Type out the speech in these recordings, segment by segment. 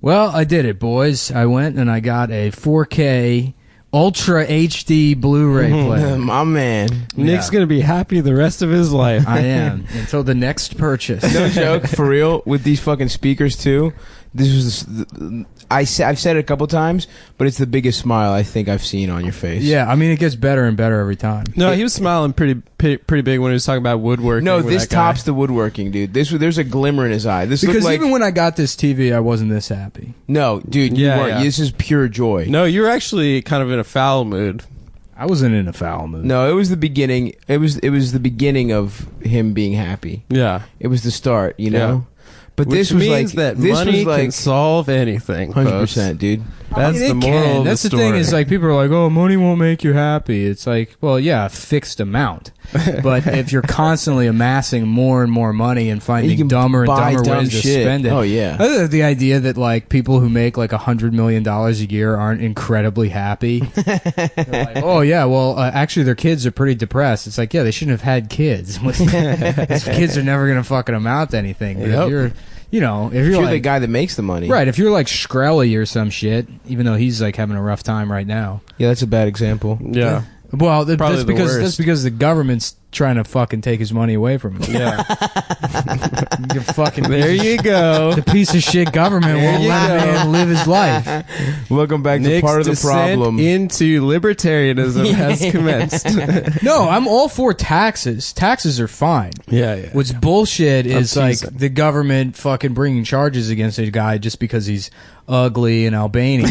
Well, I did it, boys. I went and I got a 4K Ultra HD Blu-ray player. My man. Nick's going to be happy the rest of his life. I am, until the next purchase. No joke, for real, with these fucking speakers too. This was I've said it a couple times, but it's the biggest smile I think I've seen on your face. Yeah, I mean, it gets better and better every time. No, he was smiling pretty big when he was talking about woodworking. No, this tops the woodworking, dude. There's a glimmer in his eye. This Because looked like, even when I got this TV, I wasn't this happy. no, dude, you weren't. This is pure joy. No, you were actually kind of in a foul mood. I wasn't in a foul mood. No, it was the beginning. It was the beginning of him being happy. Yeah. It was the start, you know. Yeah. But Which this was means like that this money was like can solve anything. 100%, dude. That's the moral of That's the the thing story. is, like, people are like, oh, money won't make you happy. It's like, well, yeah, a fixed amount. But if you're constantly amassing more and more money and You finding can dumber and buy dumber dumb ways to shit. spend it. Oh, yeah. Other than the idea that, like, people who make like $100 million a year aren't incredibly happy. They're like, oh, yeah, well, actually their kids are pretty depressed. It's like, yeah, they shouldn't have had kids. These kids are never going to fucking amount to anything. But if you're... You know, if you're like, the guy that makes the money. Right, if you're like Shkreli or some shit, even though he's like having a rough time right now. Yeah, that's a bad example. Yeah. Well, Probably that's because the government's trying to fucking take his money away from him. Yeah. You fucking There you go. The piece of shit government won't let a man live his life. Welcome back to Nick's part of the descent problem. into libertarianism has commenced. No, I'm all for taxes. Taxes are fine. Yeah. What's bullshit is like teasing. the government fucking bringing charges against a guy just because he's ugly and Albanian.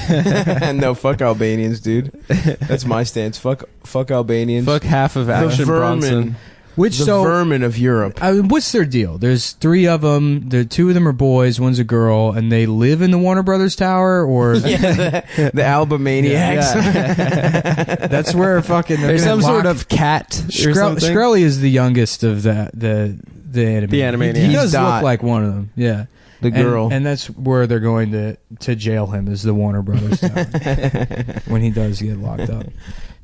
No, fuck Albanians, dude. That's my stance. Fuck Albanians. Fuck half of the Action vermin. Bronson. Which The vermin of Europe. what's their deal? There's 3 of them. Two of them are boys. One's a girl, and they live in the Warner Brothers Tower, or Yeah, the Albamaniacs. that's where fucking There's some sort of cat or something. Shkreli is the youngest of the Animaniacs. The Animaniacs. He does Dot. look like one of them. Yeah. The girl. And that's where they're going to jail him, is the Warner Brothers Tower, when he does get locked up.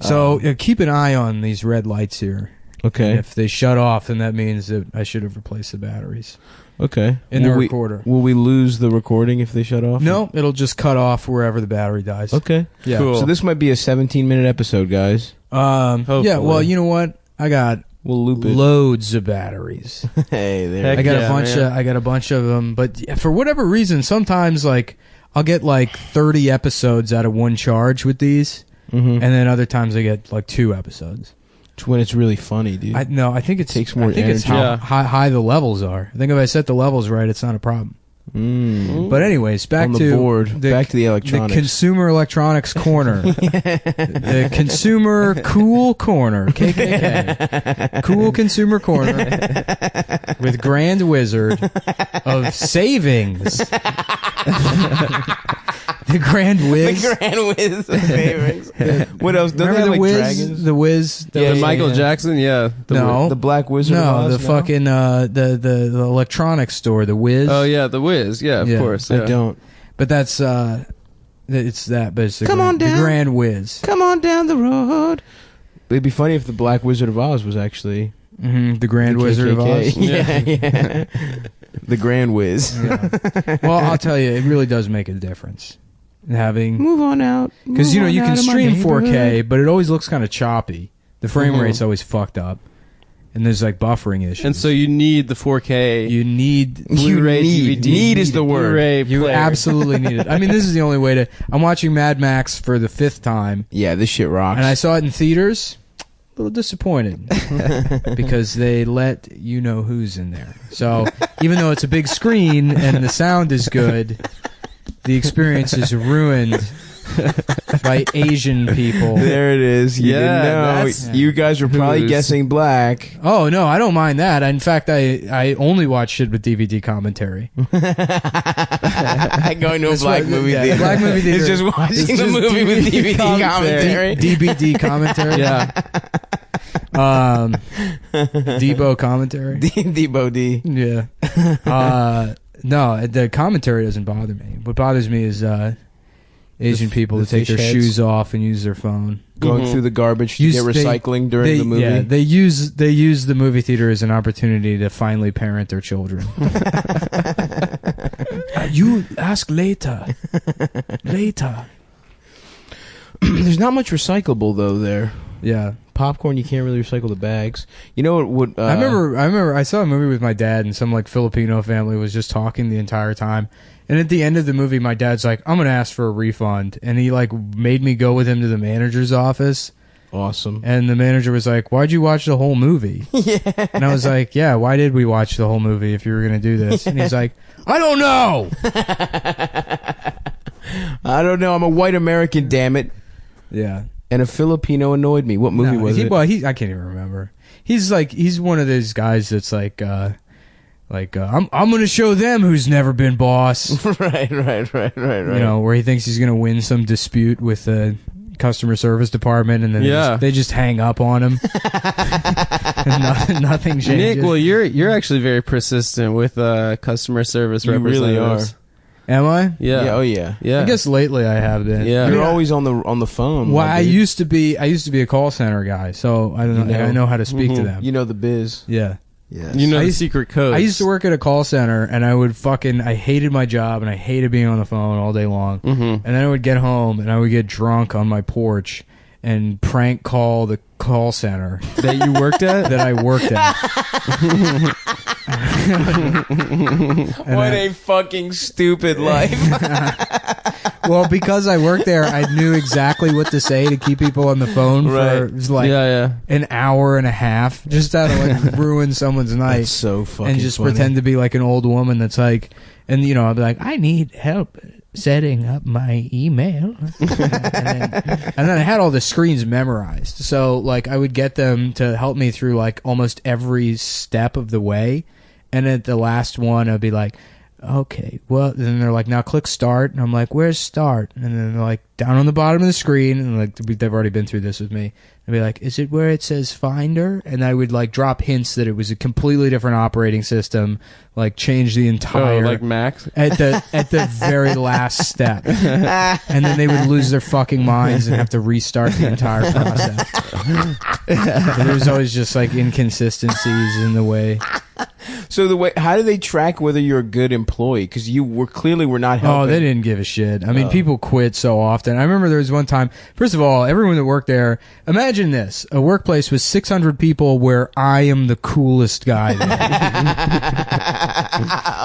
So keep an eye on these red lights here. Okay. And if they shut off, then that means that I should have replaced the batteries Okay. in the recorder. Will we lose the recording if they shut off? No, it'll just cut off wherever the battery dies. Okay. Yeah. Cool. So this might be a 17-minute episode, guys. Hopefully. Yeah, well, you know what? I got We'll loop it. loads of batteries. Hey, there. Heck I got yeah, a bunch man. of I got a bunch of them, but for whatever reason, sometimes like I'll get like 30 episodes out of one charge with these, and then other times I get like 2 episodes. It's when it's really funny, dude. I think it Takes more I think it's energy. how Yeah. high the levels are. I think if I set the levels right, it's not a problem. But anyways, back On the to board. Back to the electronics. The consumer electronics corner. The consumer cool corner. KKK. Cool consumer corner with Grand Wizard of Savings. The Grand Wiz. The Grand Wiz of favorites. What else? Don't Remember they have the like Wiz? dragons? The Wiz. The Michael Jackson, yeah. No. The Black Wizard of No, Oz, the fucking the electronics store, the Wiz. Oh yeah, the Wiz, yeah, of Yeah. course. I Yeah. don't. But that's it's that, but it's the Come Grand, on down. the Grand Wiz. Come on down the road. It'd be funny if the Black Wizard of Oz was actually The Grand the Wizard of KKK. Oz. Yeah. The Grand Wiz. Yeah. Well, I'll tell you, it really does make a difference having, Move on out. because you Move on can out of my stream neighborhood. 4K, but it always looks kind of choppy. The frame rate's always fucked up, and there's like buffering issues. And so you need the 4K. you need. Blu-ray need. DVD. Need is the word. Blu-ray You player. absolutely need it. I mean, this is the only way to. I'm watching Mad Max for the 5th time, Yeah, this shit rocks. and I saw it in theaters. A little disappointed because they let you know who's in there. So even though it's a big screen and the sound is good, the experience is ruined by Asian people. There it is. You Yeah, didn't know. that's You guys were probably who's- guessing black. Oh no, I don't mind that. In fact, I only watch shit with DVD commentary. Going to a black movie yeah, theater. black movie theater. It's just watching It's the just movie with DVD commentary. DBD commentary. Yeah. Debo commentary. Debo D. Yeah. No, the commentary doesn't bother me. What bothers me is Asian people the that take their fish heads. shoes off and use their phone. Going through the garbage to Use- get recycling during They- the movie. Yeah, they use the movie theater as an opportunity to finally parent their children. You ask later. Later. There's not much recyclable though there. Yeah. Popcorn, you can't really recycle the bags. You know what would... I remember I saw a movie with my dad, and some like Filipino family was just talking the entire time. And at the end of the movie, my dad's like, I'm going to ask for a refund. And he like made me go with him to the manager's office. Awesome. And the manager was like, why'd you watch the whole movie? Yeah. And I was like, yeah, why did we watch the whole movie if you were going to do this? And he's like, I don't know. I don't know. I'm a white American, damn it. Yeah. And a Filipino annoyed me. What movie was it? Well, I can't even remember. He's one of those guys that's like I'm going to show them who's never been boss. Right. You know, where he thinks he's going to win some dispute with the customer service department, and then they just hang up on him. And nothing changes. Nick, well, you're actually very persistent with customer service representatives. You really are. Am I? Yeah. Oh yeah. I guess lately I have been. Yeah. You're always on the phone. Well, I used to be a call center guy, so I don't know. I know how to speak to them. You know the biz. Yeah. Yes. You know the secret codes. I used to work at a call center, and I hated my job, and I hated being on the phone all day long. Mm-hmm. And then I would get home, and I would get drunk on my porch and prank call the call center that you worked at? that I worked at. What a fucking stupid life. Well, because I worked there, I knew exactly what to say to keep people on the phone for like an hour and a half, just how to like ruin someone's night. That's so fucking and just funny. pretend to be like an old woman that's like, and you know, I'll be like, I need help setting up my email. and then I had all the screens memorized, so like I would get them to help me through like almost every step of the way, and at the last one I'd be like, okay, well, then they're like, now click start, and I'm like, where's start? And then they're like, down on the bottom of the screen, and like they've already been through this with me. I'd be like, is it where it says Finder? And I would like drop hints that it was a completely different operating system, like change the entire like Mac at the very last step, and then they would lose their fucking minds and have to restart the entire process. There was always just like inconsistencies in the way. So how do they track whether you're a good employee? Because you were not helping. Oh, they didn't give a shit. I mean, people quit so often. I remember there was one time. First of all, everyone that worked there. Imagine this: a workplace with 600 people, where I am the coolest guy there.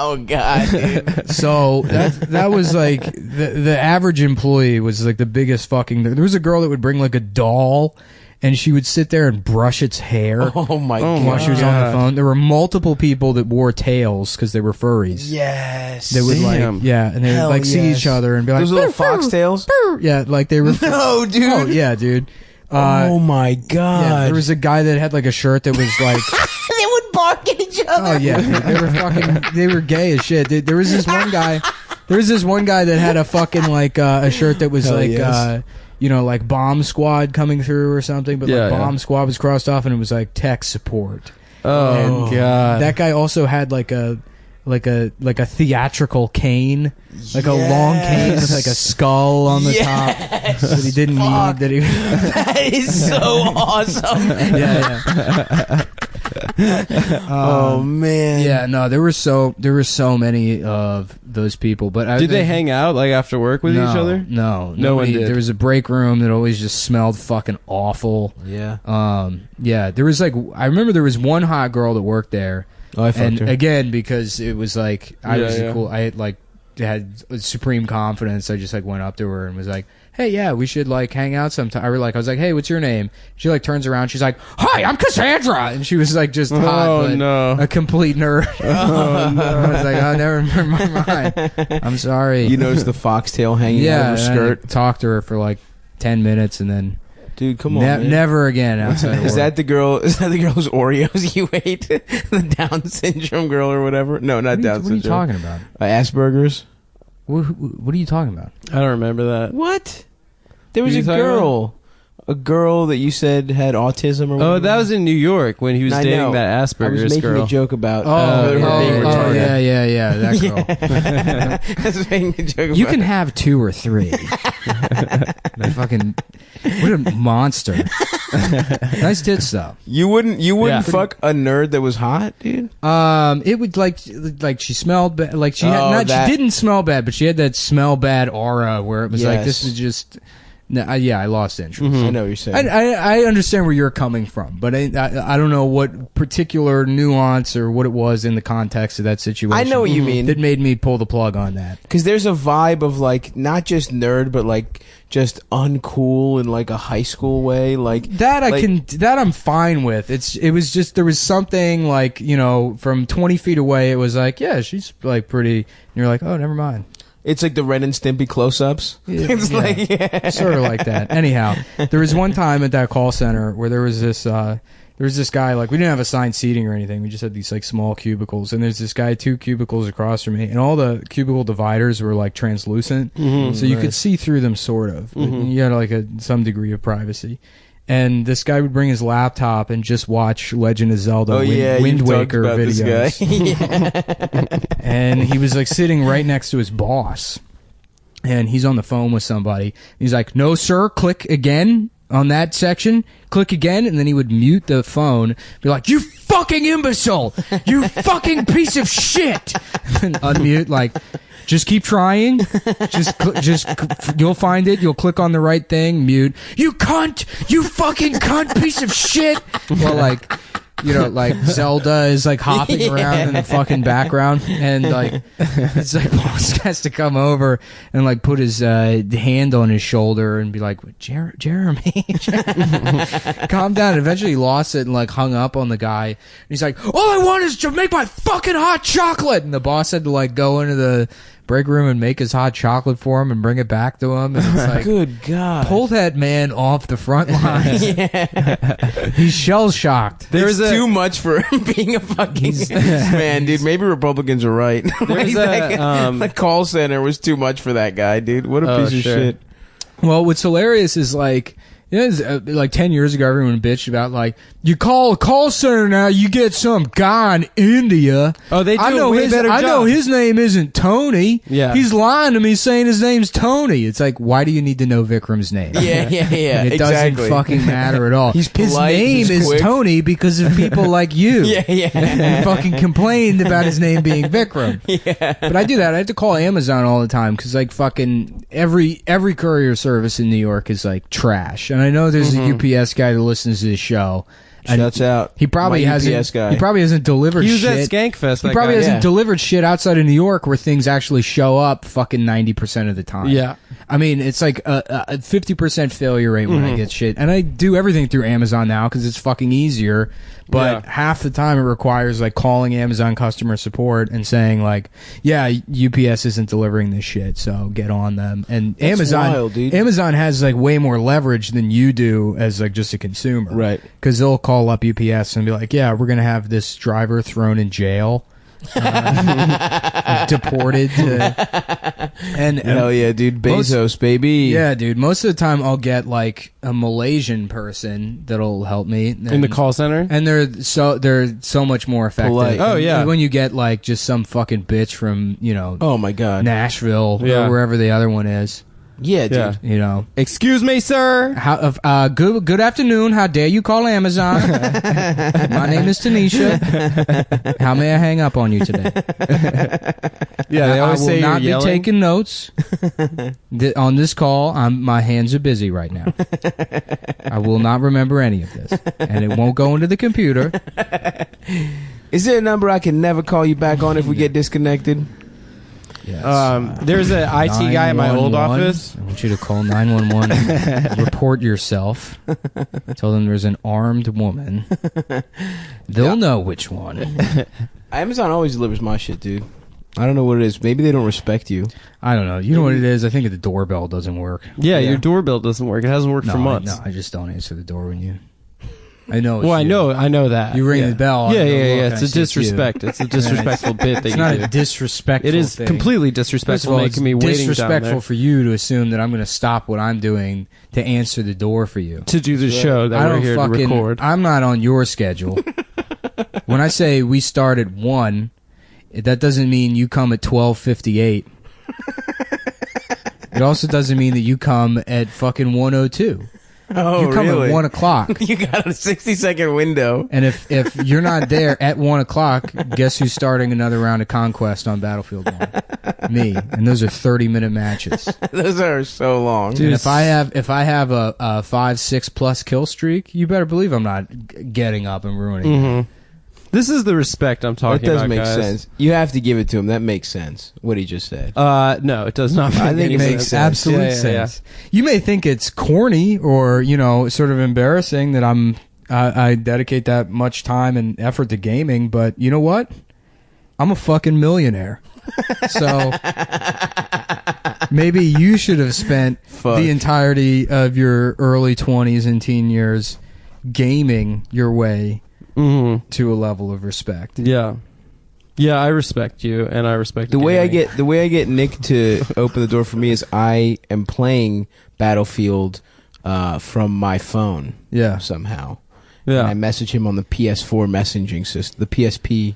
Oh God, dude. So that was like the average employee was like the biggest fucking. There was a girl that would bring like a doll, and she would sit there and brush its hair. Oh my God! While she was on the phone, there were multiple people that wore tails because they were furries. Yes, they would Damn. and they would like see each other and be like, those little foxtails. Yeah, like they were. No, dude. Oh yeah, dude. Oh my God! Yeah, there was a guy that had like a shirt that was like. They would bark at each other. Oh yeah, dude. They were gay as shit. Dude, there was this one guy that had a fucking like a shirt that was Hell like yes. you know, like bomb squad coming through or something, but like bomb squad was crossed off and it was like tech support. Oh And God! That guy also had like a theatrical cane, like a long cane with like a skull on the top that he didn't need. That is so awesome. Yeah. Oh man. Yeah, no, there were so many of those people. But did they hang out like after work with each other? No, no one did. There was a break room that always just smelled fucking awful. Yeah. Yeah. There was like I remember there was one hot girl that worked there. Oh, I fucked her. Again, because it was like I had supreme confidence. I just like went up to her and was like, "Hey, yeah, we should like hang out sometime." I was like, "Hey, what's your name?" She like turns around, she's like, "Hi, I'm Cassandra," and she was like just hot, but a complete nerd. Oh no! I was like, "Oh, never mind. I'm sorry." You noticed the foxtail hanging out of her skirt. I talked to her for like 10 minutes and then. Dude, come on, man. Never again outside of work. Is that the girl's Oreos you ate? The Down syndrome girl or whatever? No, not Down syndrome. What are you talking about? Asperger's? What are you talking about? I don't remember that. What? There was a girl. A girl that you said had autism or whatever. Oh, that was in New York when he was dating that Asperger's girl. I was making a joke about her being retarded. Yeah, that girl. I was making a joke about you can have 2 or 3. What a monster. Nice tits though. You wouldn't fuck a nerd that was hot, dude? It would like she smelled bad. Like she didn't smell bad, but she had that smell bad aura where it was like, this is just. No, I lost interest. I know what you're saying. I understand where you're coming from, but I don't know what particular nuance or what it was in the context of that situation. I know what you mean. That made me pull the plug on that. Because there's a vibe of like not just nerd, but like just uncool in like a high school way. Like that, I'm fine with. It was just there was something like, you know, from 20 feet away. It was like, yeah, she's like pretty. And you're like, oh, never mind. It's like the Ren and Stimpy close-ups. It's sort of like that. Anyhow, there was one time at that call center where there was this guy, like we didn't have assigned seating or anything. We just had these like small cubicles, and there's this guy 2 cubicles across from me, and all the cubicle dividers were like translucent, so you could see through them sort of. But you had like some degree of privacy. And this guy would bring his laptop and just watch Legend of Zelda Wind Waker videos. And he was like sitting right next to his boss. And he's on the phone with somebody. He's like, no, sir, click again on that section. Click again. And then he would mute the phone. Be like, you fucking imbecile. You fucking piece of shit. And unmute like... Just keep trying. You'll find it. You'll click on the right thing. Mute. You cunt! You fucking cunt piece of shit! Well, like, you know, like Zelda is like hopping around in the fucking background, and like it's like boss has to come over and like put his hand on his shoulder and be like, Jeremy, calm down. And eventually he lost it and like hung up on the guy. And he's like, all I want is to make my fucking hot chocolate. And the boss had to like go into the break room and make his hot chocolate for him and bring it back to him. And it's like, good God, pull that man off the front lines. He's shell shocked. There's too much for him being a fucking man, dude. Maybe Republicans are right. The call center was too much for that guy, dude. What a piece of shit. Well, what's hilarious is like, like 10 years ago, everyone bitched about like, you call a call center now, you get some guy in India. Oh, they do a way better job. I know his name isn't Tony. Yeah. He's lying to me saying his name's Tony. It's like, why do you need to know Vikram's name? Yeah. It doesn't fucking matter at all. He's polite, his name is Tony because of people like you. Yeah. Who fucking complained about his name being Vikram. Yeah. But I do that. I have to call Amazon all the time because like fucking every courier service in New York is like trash. And I know there's a UPS guy that listens to this show. Shuts out. He probably hasn't delivered he was shit. at Skankfest. He probably hasn't delivered shit outside of New York where things actually show up fucking 90% of the time. Yeah. I mean, it's like a 50% failure rate when I get shit. And I do everything through Amazon now because it's fucking easier. But half the time it requires like calling Amazon customer support and saying like, yeah, UPS isn't delivering this shit, so get on them. And That's wild, dude. Amazon has like way more leverage than you do as like just a consumer. Right. Because they'll call up UPS and be like, yeah, we're going to have this driver thrown in jail. Deported to, and hell yeah, dude. Bezos, baby. Yeah, dude. Most of the time I'll get like a Malaysian person that'll help me in the call center, and they're so much more effective. Polite. Oh yeah, when you get like just some fucking bitch from, you know, oh my God, Nashville or wherever the other one is. Yeah, dude. Yeah. You know. Excuse me, sir. Good afternoon. How dare you call Amazon? My name is Tanisha. How may I hang up on you today? Yeah, they always say I will not you're be taking notes on this call. My hands are busy right now. I will not remember any of this, and it won't go into the computer. Is there a number I can never call you back on if we get disconnected? Yes. There's an IT guy in my old office. I want you to call 911. Report yourself. Tell them there's an armed woman. They'll know which one. Amazon always delivers my shit, dude. I don't know what it is. Maybe they don't respect you. I don't know. You know what it is? I think the doorbell doesn't work. Yeah, your doorbell doesn't work. It hasn't worked for months. No, I just don't answer the door when you... I know. Well, I know that. You ring the bell. Yeah. It's a disrespect. It's a disrespectful bit. It's not a disrespectful. It is thing. Completely disrespectful, making me waiting down there. Disrespectful for you to assume that I'm going to stop what I'm doing to answer the door for you to do the show that we're here to record. I'm not on your schedule. When I say we start at 1, that doesn't mean you come at 12:58. It also doesn't mean that you come at fucking 1:02. Oh, you come really? at 1 o'clock. You got a 60-second window. And if you're not there at 1 o'clock, guess who's starting another round of Conquest on Battlefield 1? Me. And those are 30-minute matches. Those are so long. Dude, and if I have a 5-6 plus kill streak, you better believe I'm not getting up and ruining it. This is the respect I'm talking about. That does make guys. sense. You have to give it to him. That makes sense. What he just said. No, it does not. I think it makes absolute sense. You may think it's corny or sort of embarrassing that I dedicate that much time and effort to gaming, but you know what? I'm a fucking millionaire. So maybe you should have spent the entirety of your early 20s and teen years gaming your way to a level of respect. Yeah, I respect you, and I respect the way I get Nick to open the door for me is I am playing Battlefield from my phone. Yeah, somehow. Yeah, and I message him on the PS4 messaging system, the PSP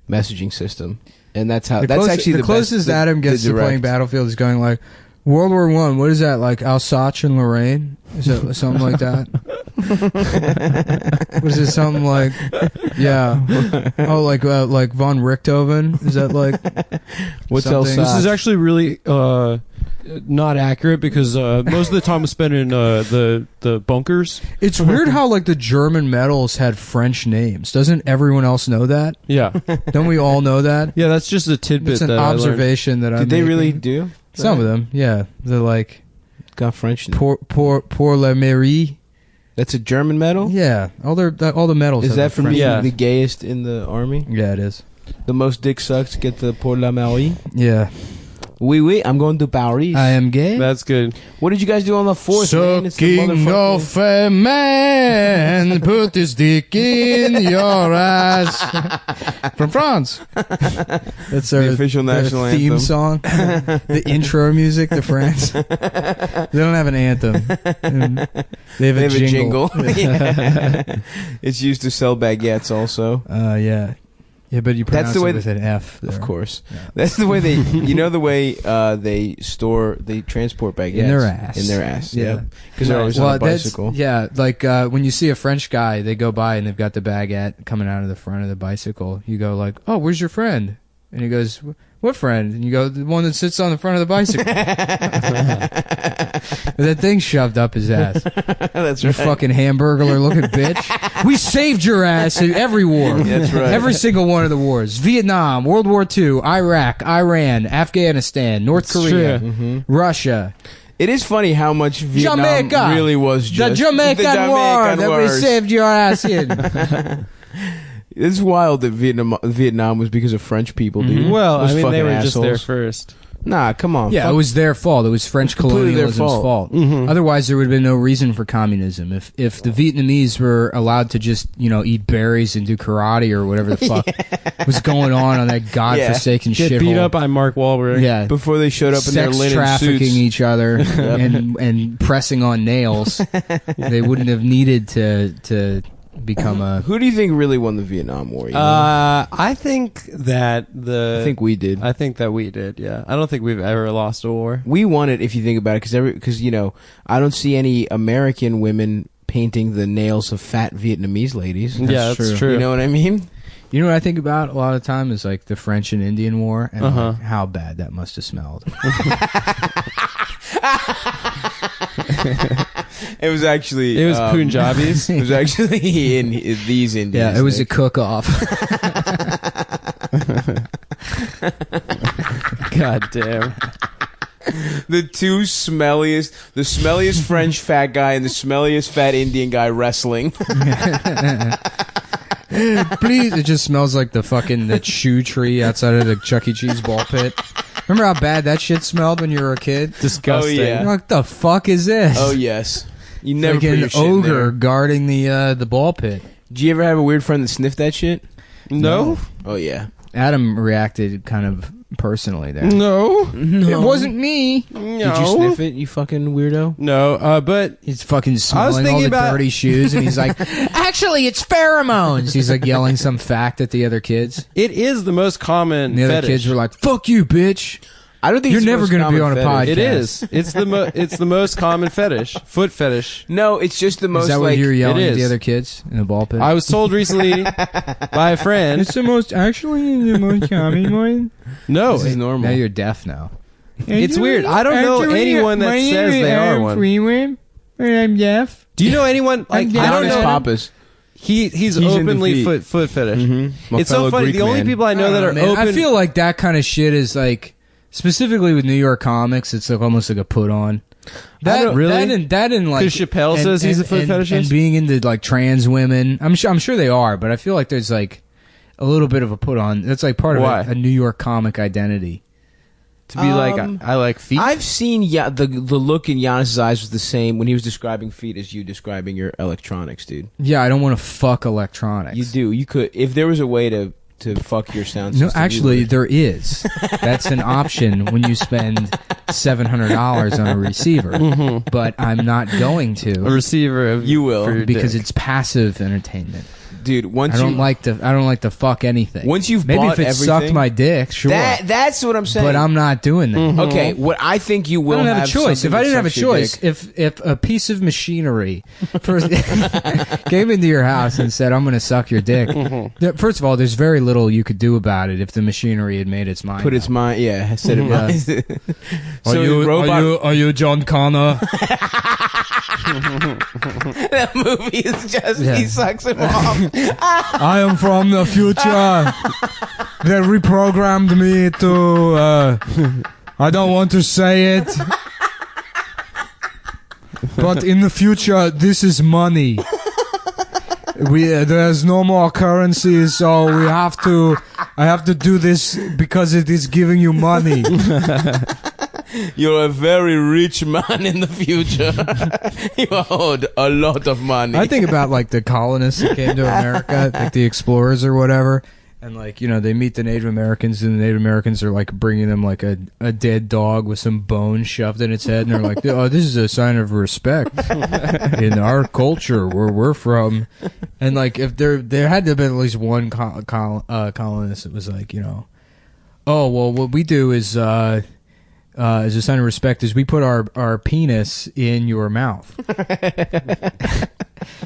messaging system, and that's how. That's actually the closest best, Adam gets to playing Battlefield is going like World War I. What is that, like Alsace and Lorraine? Is it something like that? Was it something like, yeah? Oh, like von Richthofen? Is that like what's something? Alsace? This is actually really not accurate because most of the time was spent in the bunkers. It's weird how like the German medals had French names. Doesn't everyone else know that? Yeah, don't we all know that? Yeah, that's just a tidbit. It's an observation that I did. They really do some of them. Yeah, they're like got French. Pour la mairie. That's a German medal? Yeah. All the medals. Is that for being the gayest in the army? Yeah, it is. The most dick sucks get the Pour la Marie? Yeah. Oui, I'm going to Paris. I am gay. That's good. What did you guys do on the 4th, man? It's the Sucking off a man, put his dick in your ass. From France. That's the official national theme anthem. song. The intro music to France. They don't have an anthem. They have a jingle. It's used to sell baguettes also. Yeah. Yeah, but you pronounce it with an F. There. Of course. Yeah. That's the way the way they transport baguettes. In their ass. In their ass, yeah. Because they're always on a bicycle. Yeah, like when you see a French guy, they go by and they've got the baguette coming out of the front of the bicycle. You go like, oh, where's your friend? And he goes, what friend? And you go, the one that sits on the front of the bicycle. That thing shoved up his ass. That's you right. fucking hamburger looking bitch. We saved your ass in every war. That's right. Every single one of the wars. Vietnam, World War II, Iraq, Iran, Afghanistan, North Korea, Russia. It is funny how much Vietnam Jamaica. really was just the Jamaican war that we saved your ass in. It's wild that Vietnam was because of French people, dude. Well, Those I mean, they fucking were just there assholes. first. Nah, come on. Yeah, it was their fault. It was French Completely their colonialism's fault. Otherwise, there would have been no reason for communism. If the Vietnamese were allowed to just eat berries and do karate or whatever the fuck was going on that godforsaken Get shithole. beat up by Mark Wahlberg. Yeah, before they showed up in their sex linen trafficking suits. each other and pressing on nails, they wouldn't have needed to become a. Who do you think really won the Vietnam War? I think that I think we did. I think that we did. Yeah, I don't think we've ever lost a war. We won it if you think about it, because I don't see any American women painting the nails of fat Vietnamese ladies. That's true. You know what I mean? You know what I think about a lot of the time is like the French and Indian War and like, how bad that must have smelled. It was actually Punjabis. It was actually in these Indians. Yeah, it was a cook-off. God damn. The smelliest French fat guy and the smelliest fat Indian guy wrestling. Please, it just smells like the shoe tree outside of the Chuck E. Cheese ball pit. Remember how bad that shit smelled when you were a kid? Disgusting. Oh, yeah. What the fuck is this? Oh yes, you never like put an your shit in ogre there. guarding the ball pit. Do you ever have a weird friend that sniffed that shit? No. Oh yeah. Adam reacted kind of personally there. No. It wasn't me. No. Did you sniff it, you fucking weirdo? No, but He's fucking smelling all thinking the about- dirty shoes, and he's like, "Actually, it's pheromones." He's like yelling some fact at the other kids. it is the most common And the other fetish. kids were like, "Fuck you, bitch." I don't think you're it's never going to be on a podcast. It is. It's the most common fetish. Foot fetish. No, it's just the most. Is that like what you're yelling it at the is. other kids in the ball pit? I was told recently by a friend. It's the most common one. No, this is normal. Now you're deaf now. it's weird. I don't know anyone that says they are one. I'm deaf. Do you know anyone like? I don't know. Papas. He's into openly feet. foot fetish. Mm-hmm. It's so funny. The only people I know that are man. open. I feel like that kind of shit is like, specifically with New York comics, it's like almost like a put on. That really? That and like because Chappelle says he's a foot fetishist and being into like trans women. I'm sure they are, but I feel like there's like a little bit of a put on. That's like part of a New York comic identity. to be like I like feet. I've seen the look in Giannis's eyes was the same when he was describing feet as you describing your electronics, dude. Yeah, I don't want to fuck electronics. You do. You could if there was a way to fuck your sound system. No, actually, there is. That's an option when you spend $700 on a receiver. Mm-hmm. But I'm not going to. a receiver of You will. for your Because dick. it's passive entertainment. Dude, I don't like to fuck anything. Once you've maybe bought if it everything, sucked my dick, sure. that's what I'm saying. But I'm not doing that. Mm-hmm. Okay, what I think you I will don't have a choice. something If I didn't that have a sucks your choice, dick. if a piece of machinery first came into your house and said, "I'm going to suck your dick," first of all, there's very little you could do about it if the machinery had made its mind. Put its mind, yeah, said it Yeah. mind. So are you John Connor? that movie is just he sucks him off. I am from the future. They reprogrammed me to. I don't want to say it, but in the future, this is money. There's no more currency, so I have to do this because it is giving you money. You're a very rich man in the future. You owed a lot of money. I think about like the colonists that came to America, like the explorers or whatever, and like, you know, they meet the Native Americans, and the Native Americans are like bringing them like a dead dog with some bone shoved in its head, and they're like, "Oh, this is a sign of respect in our culture where we're from." And like, if there had to have been at least one colonist that was like, you know, "Oh, well, what we do is as a sign of respect is we put our penis in your mouth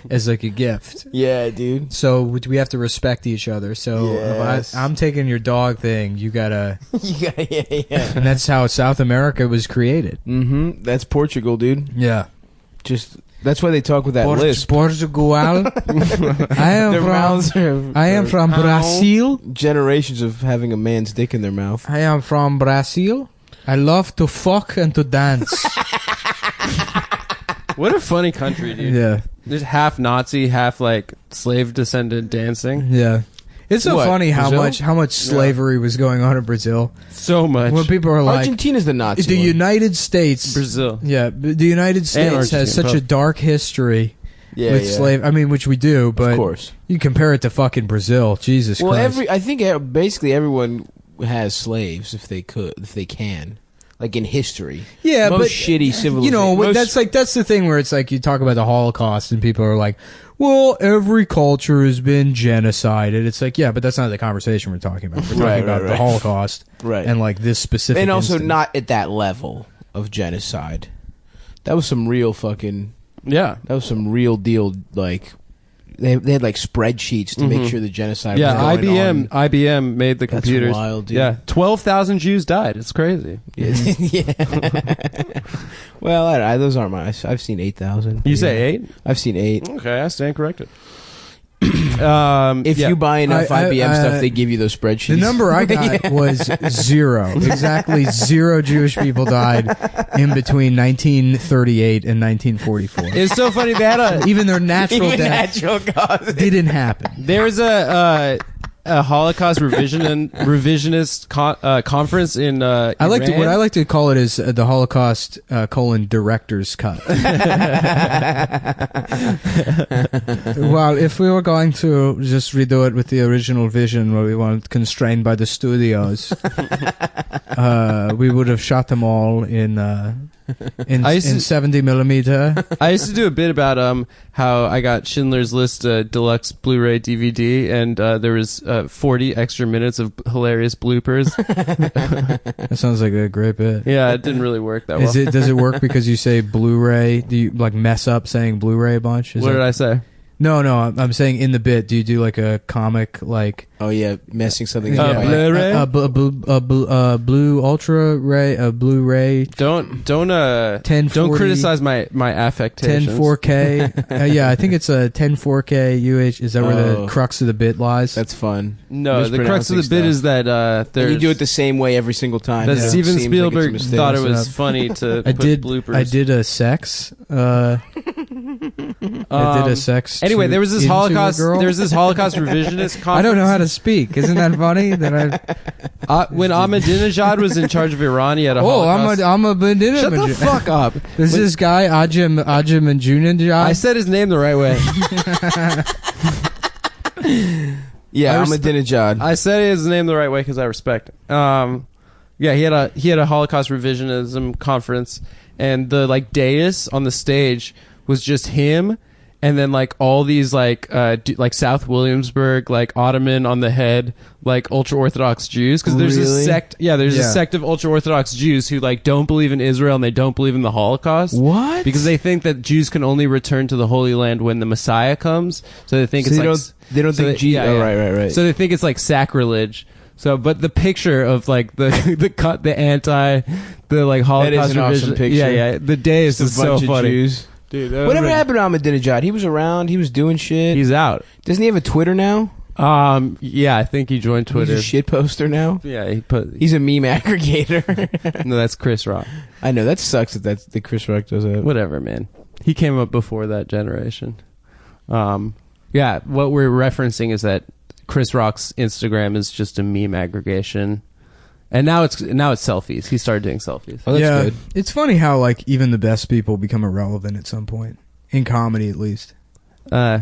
as like a gift." Yeah, dude. So we have to respect each other. So Yes. if I'm taking your dog thing, you gotta. Yeah. And that's how South America was created. Mm-hmm. That's Portugal, dude. Yeah. Just that's why they talk with that lisp. Portugal. I am from Brazil. Generations of having a man's dick in their mouth. I am from Brazil. I love to fuck and to dance. What a funny country, dude. Yeah. There's half Nazi, half like slave descendant dancing. Yeah. It's so What, funny Brazil? how much slavery was going on in Brazil. So much. When people are like, Argentina's the Nazi the one. United States, Brazil. yeah, the United States Argentina, has such a both. dark history Yeah, with yeah. slave. I mean, which we do, but Of course. you compare it to fucking Brazil. Jesus Well, Christ. I think basically everyone has slaves if they can, like in history. Yeah, most but shitty civilization. you know, most- that's the thing where it's like you talk about the Holocaust and people are like, well, every culture has been genocided. It's like, yeah, but that's not the conversation we're talking about. We're talking Right, about right, the right. Holocaust Right. and like this specific and also instance. not at that level of genocide. That was some real fucking. Yeah. That was some real deal. Like they had like spreadsheets to make sure the genocide. Yeah, was going on. IBM made the That's computers. wild, dude. Yeah, 12,000 Jews died. It's crazy. Yeah. Well, those aren't mine. I've seen 8,000. You say 8? I've seen 8. Okay, I stand corrected. If you buy enough I- IBM stuff, they give you those spreadsheets. The number I got was 0. Exactly 0 Jewish people died in between 1938 and 1944. It's so funny they had a Even their natural Even death natural causes. didn't happen. there was a Holocaust revisionist conference in I like to, Iran. what I like to call it is the Holocaust director's cut. Well, if we were going to just redo it with the original vision, where we weren't constrained by the studios, we would have shot them all in in 70 millimeter. I used to do a bit about how I got Schindler's List deluxe Blu-ray DVD, and there was 40 extra minutes of hilarious bloopers. That sounds like a great bit. Yeah, it didn't really work that well. Does it work because you say Blu-ray? Do you like mess up saying Blu-ray a bunch? What did I say? No, I'm saying in the bit. Do you do like a comic like? Oh yeah, messing something up. Blu-ray? Blue Ultra Ray, a Blu-ray. Don't 1040, don't criticize my affectations. 10 4K. Yeah, I think it's a 10 4K UH. Is that where the crux of the bit lies? That's fun. No, the crux of the bit is that and you do it the same way every single time. That Steven Spielberg thought it was funny to put bloopers. I did a sex. I did a sex. Anyway, there was this Holocaust. There was this Holocaust revisionist conference. I don't know how to speak. Isn't that funny? That when Ahmadinejad was in charge of Iran, he had a Holocaust. Ahmadinejad. Shut the fuck up. There's this guy Ahmadinejad. I said his name the right way. Yeah, Ahmadinejad. I said his name the right way because I respect him. Yeah, he had a Holocaust revisionism conference, and the like dais on the stage was just him, and then like all these like South Williamsburg, like Ottoman on the head, like ultra Orthodox Jews, because there's a sect. Yeah, there's a sect of ultra Orthodox Jews who like don't believe in Israel and they don't believe in the Holocaust. What? Because they think that Jews can only return to the Holy Land when the Messiah comes. So they think right. So they think it's like sacrilege. So, but the picture of like the like Holocaust that is an awesome picture. Yeah, the day is so funny. Jews. Dude, whatever happened to Ahmadinejad? He was around. He was doing shit. He's out. Doesn't he have a Twitter now? Yeah, I think he joined Twitter. He's a shit poster now. Yeah, he's a meme aggregator. No, that's Chris Rock. I know that sucks that Chris Rock does that. Whatever, man. He came up before that generation. Yeah, what we're referencing is that Chris Rock's Instagram is just a meme aggregation. And now it's selfies. He started doing selfies. Oh, that's good. It's funny how like even the best people become irrelevant at some point in comedy, at least. Yeah,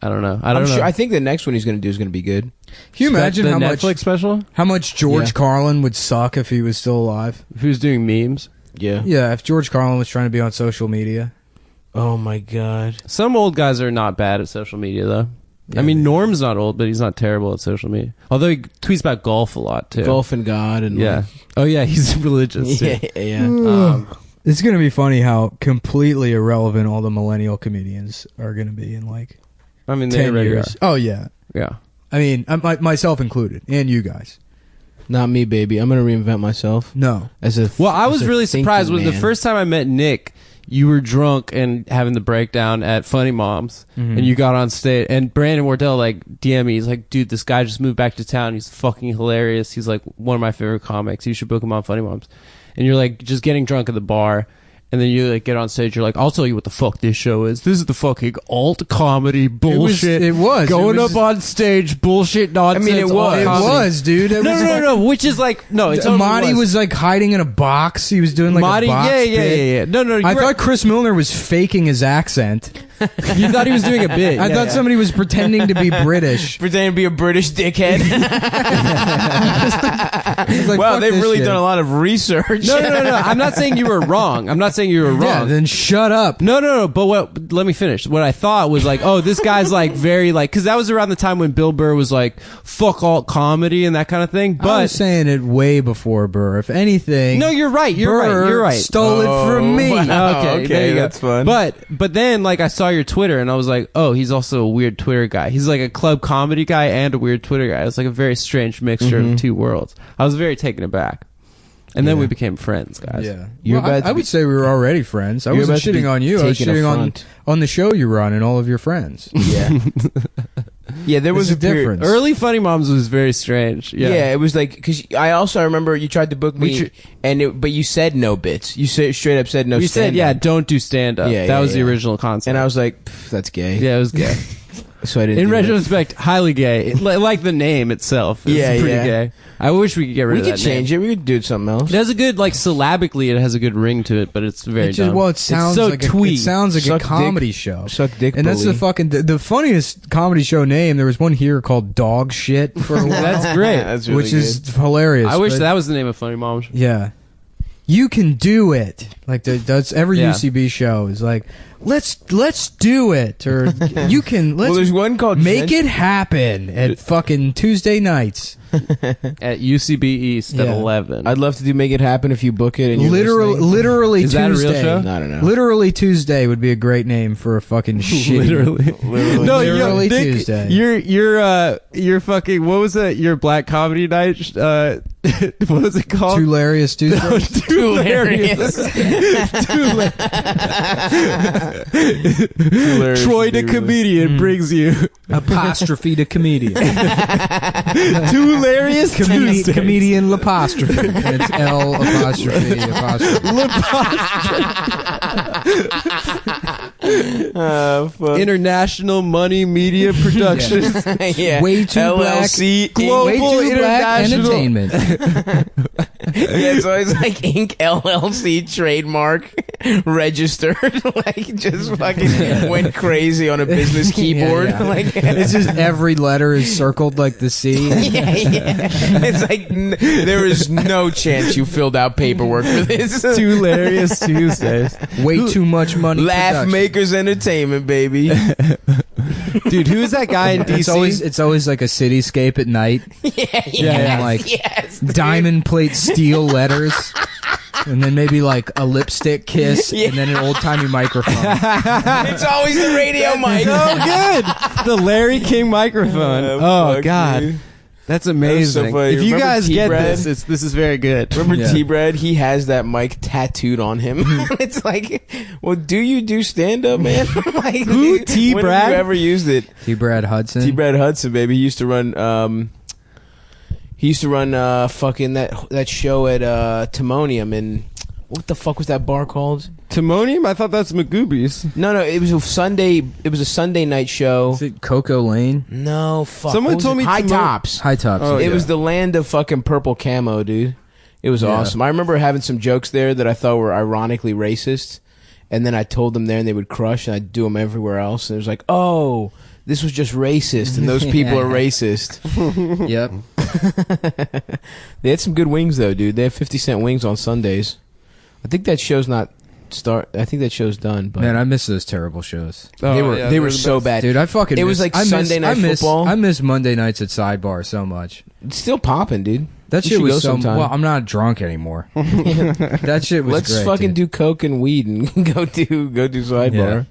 I don't know. I don't know. Sure, I think the next one he's going to do is going to be good. Can you imagine the how Netflix much special? How much George Carlin would suck if he was still alive? If he was doing memes? Yeah. Yeah, if George Carlin was trying to be on social media. Oh my god. Some old guys are not bad at social media though. Yeah, I mean, Norm's not old, but he's not terrible at social media. Although he tweets about golf a lot too. Golf and God and yeah. Oh yeah, he's religious too. Yeah. It's going to be funny how completely irrelevant all the millennial comedians are going to be in like 10 years. Oh yeah. Yeah. I mean, myself included, and you guys. Not me, baby. I'm going to reinvent myself. No. I was really surprised when the first time I met Nick, you were drunk and having the breakdown at Funny Moms, and you got on stage, and Brandon Wardell like DM me, he's like, dude, this guy just moved back to town, he's fucking hilarious, he's like one of my favorite comics, you should book him on Funny Moms. And you're like just getting drunk at the bar, and then you like get on stage, you're like, I'll tell you what the fuck this show is. This is the fucking alt comedy bullshit. It was going up on stage, bullshit nonsense. I mean, it was, dude. No. Which is like no. It's Marty was like hiding in a box. He was doing like Marty, a box. Yeah. No. I thought Chris Milner was faking his accent. You thought he was doing a bit. I thought somebody was pretending to be British. Pretending to be a British dickhead. Like, wow, they've really done a lot of research. No. I'm not saying you were wrong. Yeah, then shut up. No. But let me finish. What I thought was like, oh, this guy's like very like, because that was around the time when Bill Burr was like, fuck alt comedy and that kind of thing. But I was saying it way before Burr. If anything, no, you're right. You're right. Stole it from me. Wow, okay, there you that's go. fun. But then like I saw your Twitter and I was like, oh, he's also a weird Twitter guy. He's like a club comedy guy and a weird Twitter guy. It's like a very strange mixture of two worlds. I was very taken aback. And then we became friends, guys. Yeah. I would say we were already friends. I wasn't shitting on you. I was shitting on the show you run and all of your friends. Yeah. Yeah, there was a difference. Early Funny Moms was very strange. Yeah, it was like, because I remember you tried to book me, but you said no bits. You straight up said no. You said don't do stand up. That was the original concept, and I was like, that's gay. Yeah, it was gay. So I didn't. In retrospect, highly gay. Like the name itself. It's pretty gay. I wish we could get rid of that. We could change it. We could do something else. It has a good, like, syllabically, it has a good ring to it, but it's very dumb. Well, it sounds so like twee. It sounds like a comedy show. Suck dick, and that's the funniest comedy show name. There was one here called Dog Shit for a while. That's great. That's really which is hilarious. I wish that was the name of Funny Moms. Yeah. you can do it. Like that's every UCB show is like, let's do it, or you can. Let's there's one called Make It Happen at fucking Tuesday nights at UCB East at 11. I'd love to do Make It Happen if you book it. And literally is Tuesday. That a real show? I don't know. Literally Tuesday would be a great name for a fucking shitty. Literally Nick, Tuesday. You're fucking. What was it? Your black comedy night. What was it called? Tularious Tuesday. No, Tularious. Troy the comedian brings you apostrophe to comedian. Tularious Tuesday. Comedian l'apostrophe. And it's L apostrophe apostrophe. International Money Media Productions. Way too LLC. Global Way too Black Entertainment. It's always like Inc. LLC trademark registered. Like just fucking went crazy on a business keyboard. Like it's just every letter is circled like the C. It's like there is no chance you filled out paperwork for this. Hilarious Tuesdays. Way too much money. Laugh Makers Entertainment, baby. Dude, who is that guy in DC? It's always like a cityscape at night. And like diamond plate steel letters. And then maybe like a lipstick kiss, and then an old-timey microphone. It's always the radio mic. Oh, good. The Larry King microphone. Oh, God. Dude. That's amazing. So if you guys get T-Bread? this is very good. Remember T-Bread? He has that mic tattooed on him. It's like, well, do you do stand-up, man? Like, who? T-Brad? When have you ever used it? T-Brad Hudson. T-Brad Hudson, baby. He used to run... fucking that show at Timonium, and what the fuck was that bar called? Timonium? I thought that's McGoobies. No, it was a Sunday. It was a Sunday night show. Is it Coco Lane? No, fuck. Someone told me High Tops. High Tops. Oh, It yeah. was the land of fucking purple camo, dude. It was awesome. I remember having some jokes there that I thought were ironically racist, and then I told them there, and they would crush, and I'd do them everywhere else. And it was like, oh, this was just racist, and those people are racist. Yep. They had some good wings though, dude. They have 50-cent wings on Sundays. I think that show's not I think that show's done. But Man, I miss those terrible shows. they were so bad, dude. I fucking. It was like Sunday Night Football. I miss Monday nights at Sidebar so much. It's still popping, dude. That You shit should was go so. sometime. Well, I'm not drunk anymore. That shit was. Let's great, fucking dude. do coke and weed and go do Sidebar. Yeah.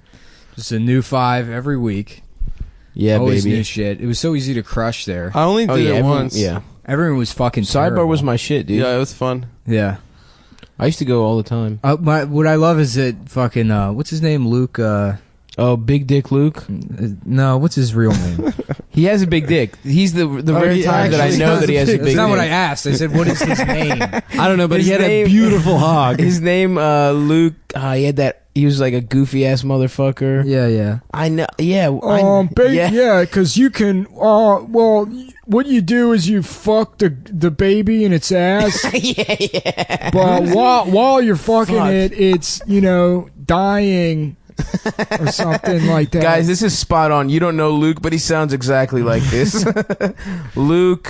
Just a new 5 every week. Yeah, Always baby. new shit. It was so easy to crush there. I only did it once. Yeah, Everyone was fucking. Sidebar terrible. was my shit, dude. Yeah, it was fun. Yeah. I used to go all the time. What I love is that fucking what's his name, Luke? Oh, Big Dick Luke. No, what's his real name? He has a big dick. He's the very time that I know that he has a big That's dick. not what I asked. I said, what is his name? I don't know, but His he had name- a beautiful hog. His name, Luke. He had that. He was like a goofy ass motherfucker. Yeah. I know. Yeah. Yeah, because you can. Well, what you do is you fuck the baby in its ass. yeah. But while you're fucking Fuck. it's dying or something like that. Guys, this is spot on. You don't know Luke, but he sounds exactly like this. Luke,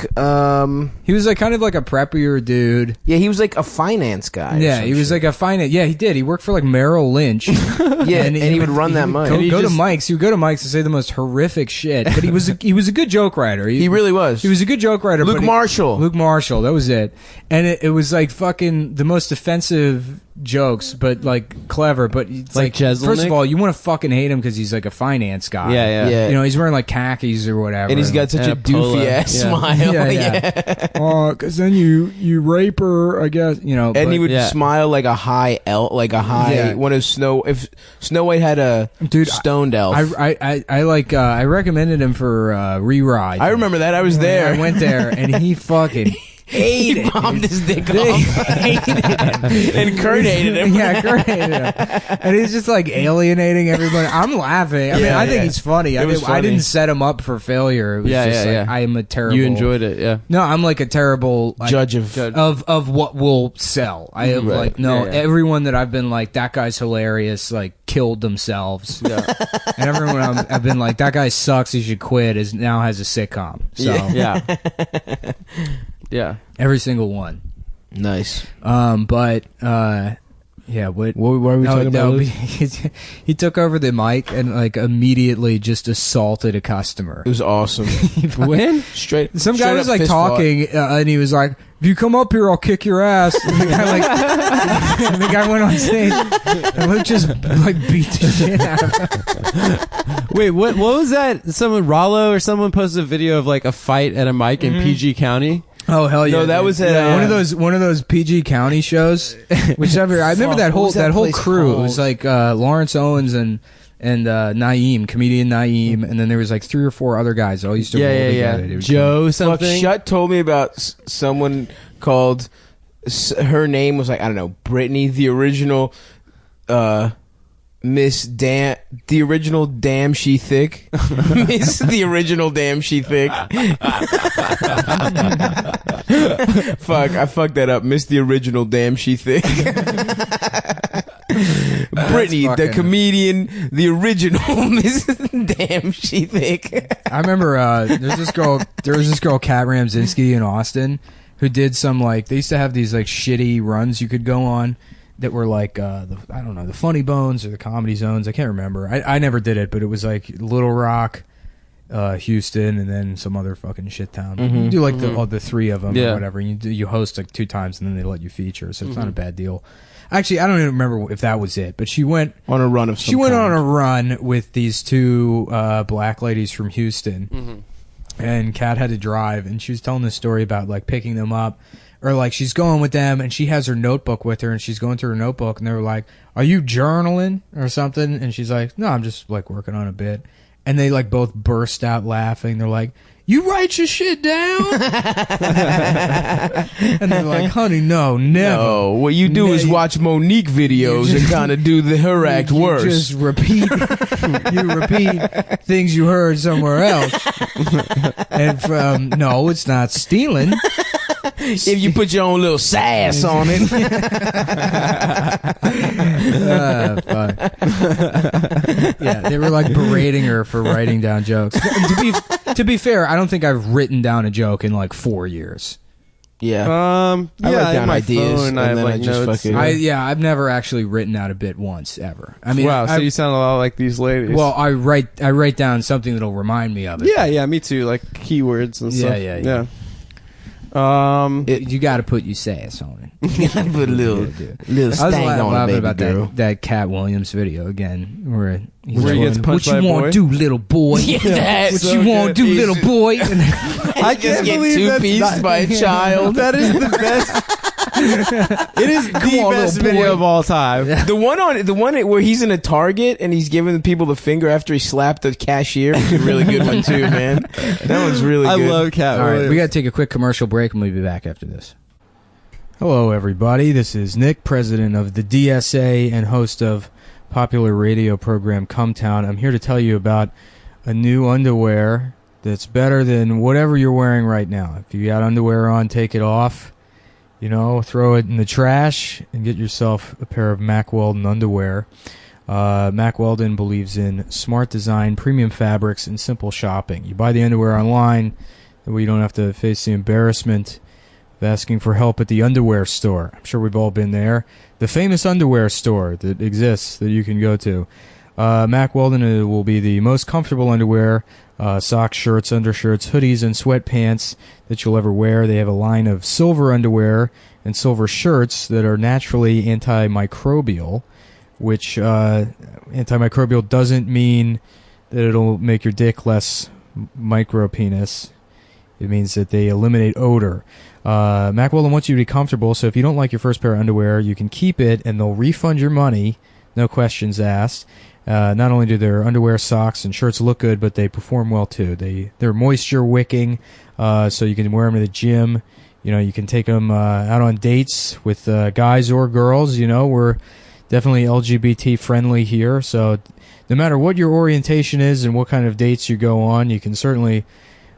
he was like kind of like a preppier dude. yeah, he was like a finance guy. or Yeah, some he was shit. like a finance. Yeah, he did. He worked for like Merrill Lynch. yeah, and he would run that money. Go to Mike's. He would go to Mike's to say the most horrific shit. But he was a good joke writer. He really was. He was a good joke writer. Luke but Marshall. Luke Marshall. That was it. And it was like fucking the most offensive jokes, but like clever. But it's Like first Jeselnik? of all, you want to fucking hate him because he's like a finance guy. Yeah. You know, he's wearing like khakis or whatever. and he's got such a polo. doofy ass Yeah. smile. Yeah. Because then you rape her, I guess. You know, And but- he would Yeah. smile like a high elf, like a high Yeah. one of Snow. If Snow White had a Dude, stoned elf, I recommended him for Re-Ride. I remember that. I was there. I went there and he fucking hated he bombed it. his dick off. And Kurt hated him. Yeah, Kurt hated him. And he's just like alienating everybody. I'm laughing. I mean, I think he's funny. It was I funny. didn't set him up for failure. It was just like, I am a terrible. You enjoyed it, yeah. No, I'm like a terrible Judge of of what will sell. I have like no everyone that I've been like that guy's hilarious like killed themselves. Yeah. And everyone I've been like that guy sucks. He should quit. Is now has a sitcom. So Yeah. Yeah. every single one. Nice. But yeah, what were we talking about? He took over the mic and like immediately just assaulted a customer. It was awesome. When? Some guy was like talking, and he was like, "If you come up here, I'll kick your ass." And the guy the guy went on stage and Luke just like beat the shit out of him. Wait, what was that? Someone, Rollo or someone posted a video of like a fight at a mic in PG County. Oh hell yeah! No, that was at one of those PG County shows. Whichever I remember that whole crew. Called? It was like Lawrence Owens and Naeem, comedian Naeem, and then there was like 3 or 4 other guys that all used to roll together. Yeah. Joe something. Fuck, Shut told me about someone called. Her name was like, I don't know, Brittany, the original. Miss Dan, the original Damn She Thick. Miss the original Damn She Thick. Fuck, I fucked that up. Miss the original Damn She Thick. Brittany, the comedian, the original Miss Damn She Thick. I remember there was this girl, Kat Ramzinski in Austin, who did some like, they used to have these like shitty runs you could go on. That were like, I don't know, the Funny Bones or the Comedy Zones. I can't remember. I never did it, but it was like Little Rock, Houston, and then some other fucking shit town. You do like the 3 of them or whatever. And you host like 2 times, and then they let you feature. So it's not a bad deal. Actually, I don't even remember if that was it, but she went on a run of. She went on a run with these 2 black ladies from Houston, and Kat had to drive, and she was telling this story about like picking them up. Or like she's going with them and she has her notebook with her and she's going through her notebook and they were like, "Are you journaling or something?" And she's like, "No, I'm just like working on a bit." And they like both burst out laughing. They're like, "You write your shit down?" And they're like, "Honey, no, never. No, what you do is watch Monique videos and kind of do her act worse. You just repeat things you heard somewhere else." And from, no, it's not stealing. If you put your own little sass on it. Yeah, they were like berating her for writing down jokes. To be fair, I don't think I've written down a joke in like 4 years. Yeah. I write down ideas and then I just fucking. I've never actually written out a bit once ever. I mean, wow. So you sound a lot like these ladies. Well, I write down something that'll remind me of it. Yeah, me too. Like keywords and stuff. Yeah. You got to put your sass on it. You got to put a little stank on it, baby about girl. that Cat Williams video again, where he gets punched by a boy. What you want to do, little boy? Yeah, what you want to do, little boy? I can't believe that's 2-pieced by a child. That is the best. It is the best video of all time. The one where he's in a Target and he's giving the people the finger after he slapped the cashier is a really good one too, man. That one's really good. I love Cat Williams. All right, we got to take a quick commercial break and we'll be back after this. Hello, everybody. This is Nick, president of the DSA and host of popular radio program Cumtown. I'm here to tell you about a new underwear that's better than whatever you're wearing right now. If you got underwear on, take it off. You know, throw it in the trash and get yourself a pair of Mack Weldon underwear. Mack Weldon believes in smart design, premium fabrics, and simple shopping. You buy the underwear online, that way you don't have to face the embarrassment of asking for help at the underwear store. I'm sure we've all been there. The famous underwear store that exists that you can go to. Mack Weldon will be the most comfortable underwear, socks, shirts, undershirts, hoodies, and sweatpants that you'll ever wear. They have a line of silver underwear and silver shirts that are naturally antimicrobial, which antimicrobial doesn't mean that it'll make your dick less micropenis. It means that they eliminate odor. Mack Weldon wants you to be comfortable, so if you don't like your first pair of underwear, you can keep it and they'll refund your money, no questions asked. Not only do their underwear, socks, and shirts look good, but they perform well too. They're moisture wicking, so you can wear them to the gym. You know, you can take them out on dates with guys or girls. You know, we're definitely LGBT friendly here, so no matter what your orientation is and what kind of dates you go on, you can certainly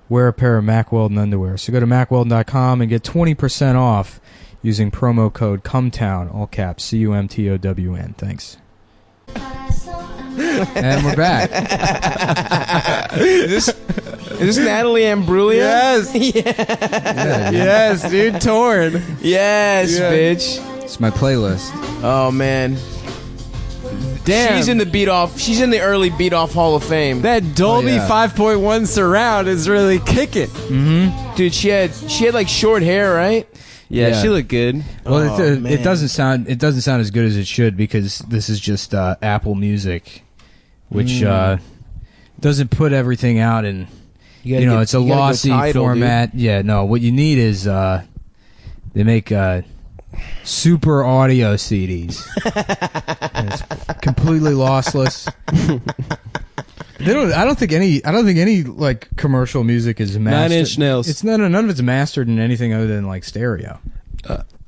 wear a pair of Mack Weldon underwear. So go to MackWeldon.com and get 20% off using promo code Cumtown, all caps, CUMTOWN. Thanks. And we're back. Is this Natalie Imbruglia? Yes. Yes, dude. Torn. Yes, bitch. It's my playlist. Oh man. Damn. She's in the early Beat Off Hall of Fame. That Dolby 5.1 surround is really kicking. Mm-hmm. Dude, she had like short hair, right? Yeah, she looked good. Well, it doesn't sound as good as it should because this is just Apple Music, which doesn't put everything out in. It's a lossy format. Dude. Yeah, no. What you need is they make super audio CDs. And it's completely lossless. I don't think any like commercial music is mastered. 9 Inch Nails. It's none of it's mastered in anything other than like stereo.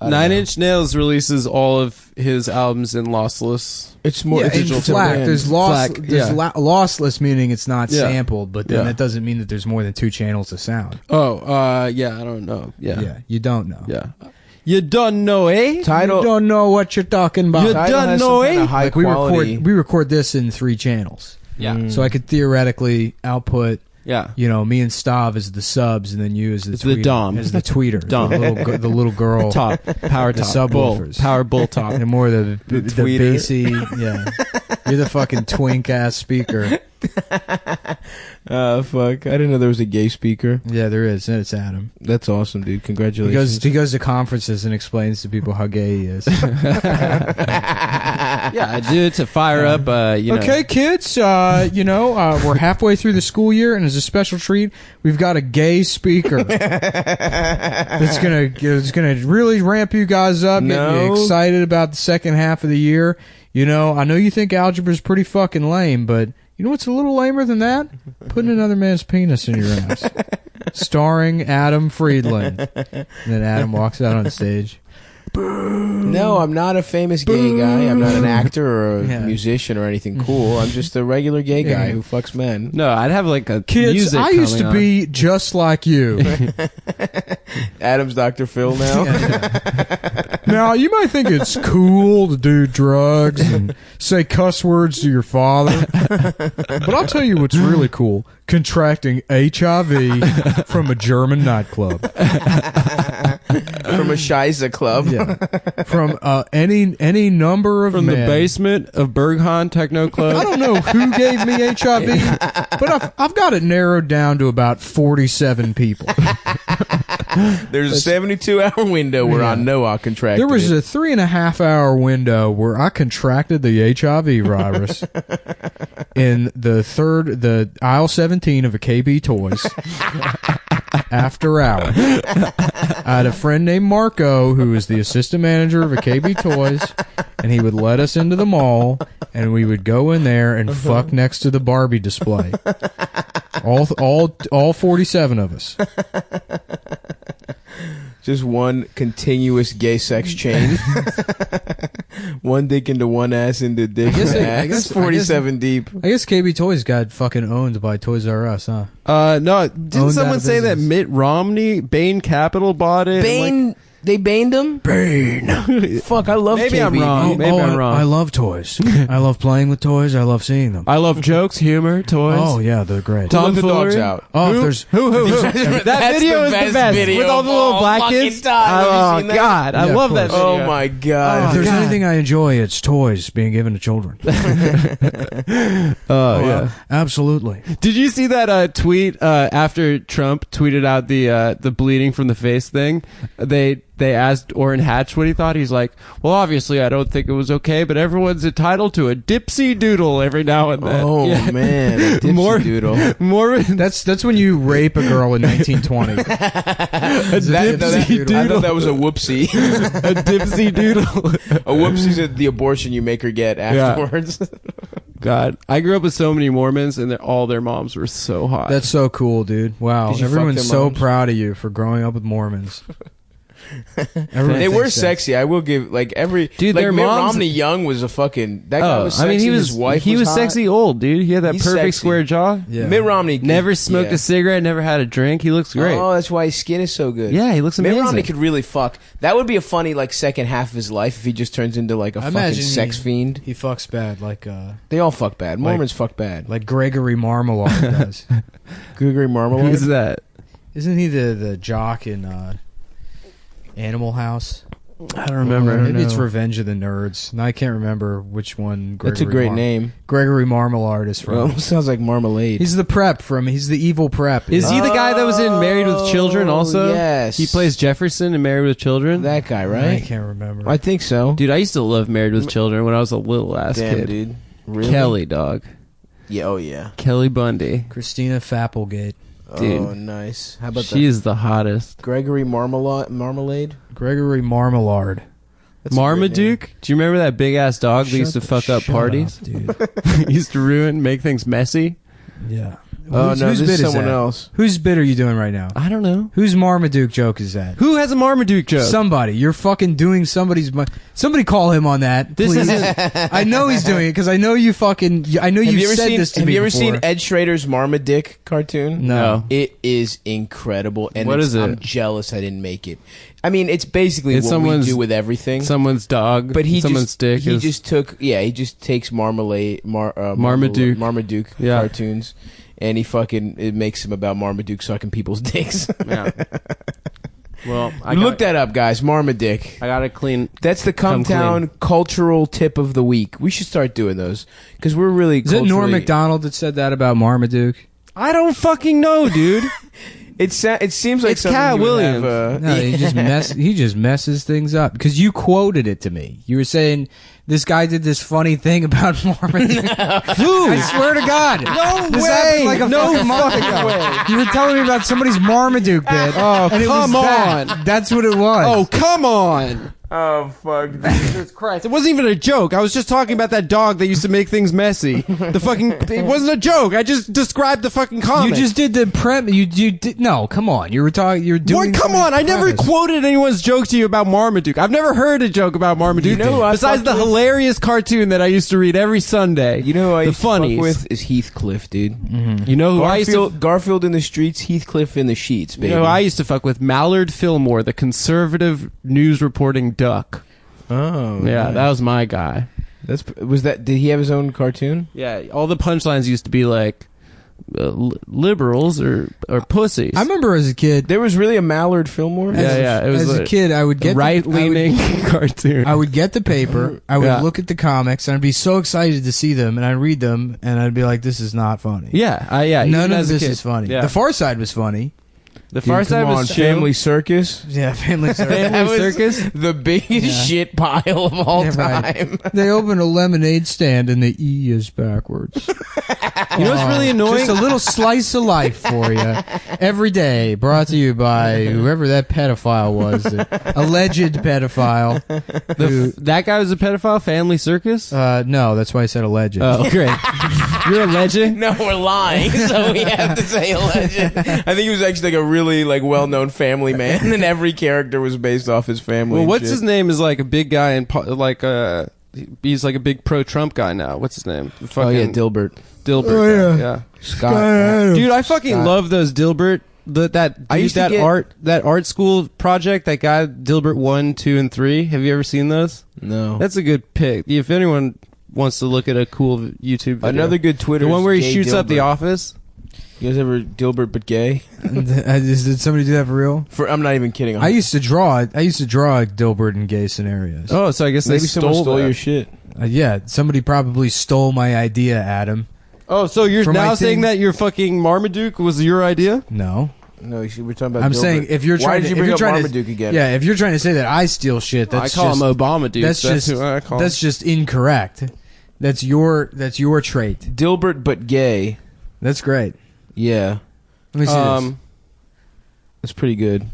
9 Inch Nails releases all of his albums in lossless. It's more digital. FLAC. There's lossless, meaning it's not sampled, but then that doesn't mean that there's more than 2 channels of sound. I don't know. Yeah, you don't know. Yeah. You don't know, eh? Tidal, you don't know what you're talking about. You don't know, eh? Like we record this in 3 channels. Yeah. So I could theoretically output. Yeah. Me and Stav as the subs, and then you as the tweeter. The dom. As the tweeter. Dom. The little girl. Top. Power the top. subwoofers. Power bull top. And more the bassy. Yeah. You're the fucking twink ass speaker. Fuck. I didn't know there was a gay speaker. Yeah, there is. And it's Adam. That's awesome, dude. Congratulations. He goes to conferences and explains to people how gay he is. Yeah, I do it to fire up, Okay, kids, we're halfway through the school year, and as a special treat, we've got a gay speaker. It's gonna really ramp you guys up, get you excited about the second half of the year. I know you think algebra's pretty fucking lame, but you know what's a little lamer than that? Putting another man's penis in your ass. Starring Adam Friedland. And then Adam walks out on stage. No, I'm not a famous gay guy. I'm not an actor or a musician or anything cool. I'm just a regular gay guy who fucks men. No, I'd have like a kids. Music I used to be just like you. Adam's Dr. Phil now. Now you might think it's cool to do drugs and say cuss words to your father, but I'll tell you what's really cool: contracting HIV from a German nightclub. From a Scheisse club. Yeah. From any number of From men. the basement of Berghain Techno Club. I don't know who gave me HIV, but I've got it narrowed down to about 47 people. There's a 72-hour window where I know I contracted There was a 3.5-hour window where I contracted the HIV virus in the aisle 17 of a KB Toys. After hours. I had a friend named Marco who was the assistant manager of a KB Toys, and he would let us into the mall, and we would go in there and fuck next to the Barbie display. All 47 of us. Just one continuous gay sex chain. One dick into one ass into dick into ass. I guess 47 deep. I guess KB Toys got fucking owned by Toys R Us, huh? No. Didn't someone say that Mitt Romney, Bain Capital bought it? Bain... They baned him? Bane. Fuck, I love Maybe KB. I'm wrong. Maybe I'm wrong. I love toys. I love playing with toys. I love seeing them. I love jokes, humor, toys. Oh, yeah, they're great. Let the dogs out. Oh, there's... Who? That video is the best. Video with all the little black kids. Oh, God. I love that video. Oh, my God. If there's anything I enjoy, it's toys being given to children. Yeah. Absolutely. Did you see that tweet after Trump tweeted out the bleeding from the face thing? They asked Orrin Hatch what he thought. He's like, well, obviously, I don't think it was okay, but everyone's entitled to a dipsy doodle every now and then. Oh, man. A dipsy doodle. That's when you rape a girl in 1920. I thought that was a whoopsie. A dipsy doodle. A whoopsie's the abortion you make her get afterwards. Yeah. God, I grew up with so many Mormons, and all their moms were so hot. That's so cool, dude. Wow. Everyone's so proud of you for growing up with Mormons. Everyone They were thinks that. sexy. I will give Dude, like their Mitt moms- Romney Young was a fucking that guy was I sexy. mean, his wife he was hot. sexy old, dude. He had that He's perfect sexy. square jaw. Yeah. Mitt Romney Never smoked a cigarette, never had a drink. He looks great. Oh, that's why his skin is so good. Yeah, he looks amazing. Mitt Romney could really fuck. That would be a funny like second half of his life if he just turns into like a I fucking imagine sex fiend. He fucks bad, like They all fuck bad. Mormons fuck bad. like Gregory Marmalade does. Gregory Marmalade. Who's that? Isn't he the jock in Animal House? I don't remember. Maybe it's Revenge of the Nerds. No, I can't remember which one. That's a great name. Gregory Marmalade is from. Well, sounds like marmalade. He's the prep from. He's the evil prep. Is he the guy that was in Married with Children also? Yes. He plays Jefferson in Married with Children. that guy, I right? can't remember. I think so. Dude, I used to love Married with Children when I was a little ass Damn, kid. dude. Really? Kelly, dog. Yeah. Oh, yeah. Kelly Bundy. Christina Fapplegate. Dude. Oh, nice. How about She is the hottest. Gregory Marmalade? Gregory Marmalade. That's a great name. Marmaduke? Do you remember that big ass dog that used to fuck up parties? dude. He used to make things messy. Yeah. Oh, Whose no, this bit is someone that? else. Whose bit are you doing right now? I don't know. Whose Marmaduke joke is that? Who has a Marmaduke joke? Somebody. You're fucking doing somebody's. Somebody call him on that. This please. isn't- I know he's doing it because I know you fucking. I know Have you you ever said seen? this to Have me you ever before. seen Ed Schrader's Marmaduke cartoon? No. It is incredible, and What is it? I'm jealous I didn't make it. I mean, it's basically It's what we someone's- do with everything. Someone's dog. But someone's dick. he is- just took, he just takes Marmaduke Yeah. cartoons, and it makes them about Marmaduke sucking people's dicks. Yeah. Well, Look that up, guys. Marmaduke. I gotta clean. That's the Come Cumtown cultural tip of the week. We should start doing those because we're really. Is it Norm culturally- Macdonald that said that about Marmaduke? I don't fucking know, dude. It seems like It's something Cat you would Williams. have, No, he just messes things up because you quoted it to me. You were saying this guy did this funny thing about Marmaduke. Who? I swear to God. No This way. happened like a No fucking month fucking ago. way. You were telling me about somebody's Marmaduke bit. Oh, and it was come that. on. That's what it was. Oh, come on. Oh fuck! Jesus Christ. It wasn't even a joke. I was just talking about that dog that used to make things messy. It wasn't a joke. I just described the fucking comic. you just did the prep. You did no. Come on. You were talking. You're doing. What? Come on! I never quoted anyone's joke to you about Marmaduke. I've never heard a joke about Marmaduke. You know who I besides fucked the with? hilarious cartoon that I used to read every Sunday. You know who I the used to fuck funnies with is Heathcliff, dude. Mm-hmm. You know who I used to. Garfield in the streets, Heathcliff in the sheets, baby. You know who I used to fuck with? Mallard Fillmore, the conservative news reporting duck. Oh, Yeah, nice. that was my guy. Did he have his own cartoon? Yeah, all the punchlines used to be like liberals or pussies. I remember as a kid. There was really a Mallard Fillmore. Yeah, it was as a like kid, I would get right-leaning cartoon. I would get the paper. I would Yeah. look at the comics, and I'd be so excited to see them, and I'd read them, and I'd be like, "This is not funny." Yeah. None even of as a this kid. is funny. Yeah. The Far Side was funny. The Far Side was chill. Family Circus. Yeah, Family Circus. Family That was Circus. The biggest shit pile of all Yeah, right. time. They open a lemonade stand, and the E is backwards. You know what's really annoying? Just a little slice of life for you every day. Brought to you by whoever that pedophile was, the alleged pedophile. That guy was a pedophile. Family Circus. No, that's why I said alleged. Oh, great. You're a legend. No, we're lying, so we have to say a legend. I think he was actually like a really well-known family man, and every character was based off his family. Well, and what's shit. his name? Is like a big guy and he's like a big pro-Trump guy now. What's his name? Oh yeah, Dilbert. Dilbert. Oh, yeah. Scott. Dude, I fucking love those Dilbert. I used to that art school project. That guy Dilbert 1, 2, and 3. Have you ever seen those? No. That's a good pick. If anyone wants to look at a cool YouTube video. Another good Twitter. The one where he Gay shoots up the Dilbert. office. You guys ever Dilbert but gay? Did somebody do that for real? I'm not even kidding. I used to draw Dilbert in gay scenarios. Oh, so I guess Maybe they someone stole that. your shit. Yeah, somebody probably stole my idea, Adam. Oh, so you're For my now saying thing- that your fucking Marmaduke was your idea? No. No, we're talking about. I'm Dilbert. saying if you're Why trying did you to, if bring you're up trying Marmaduke to, again? yeah, if you're trying to say that I steal shit, that's I call just, him Obama Duke. That's just who I call him. that's just incorrect. That's your trait. Dilbert but gay. That's great. Yeah, Let me see this. that's pretty good.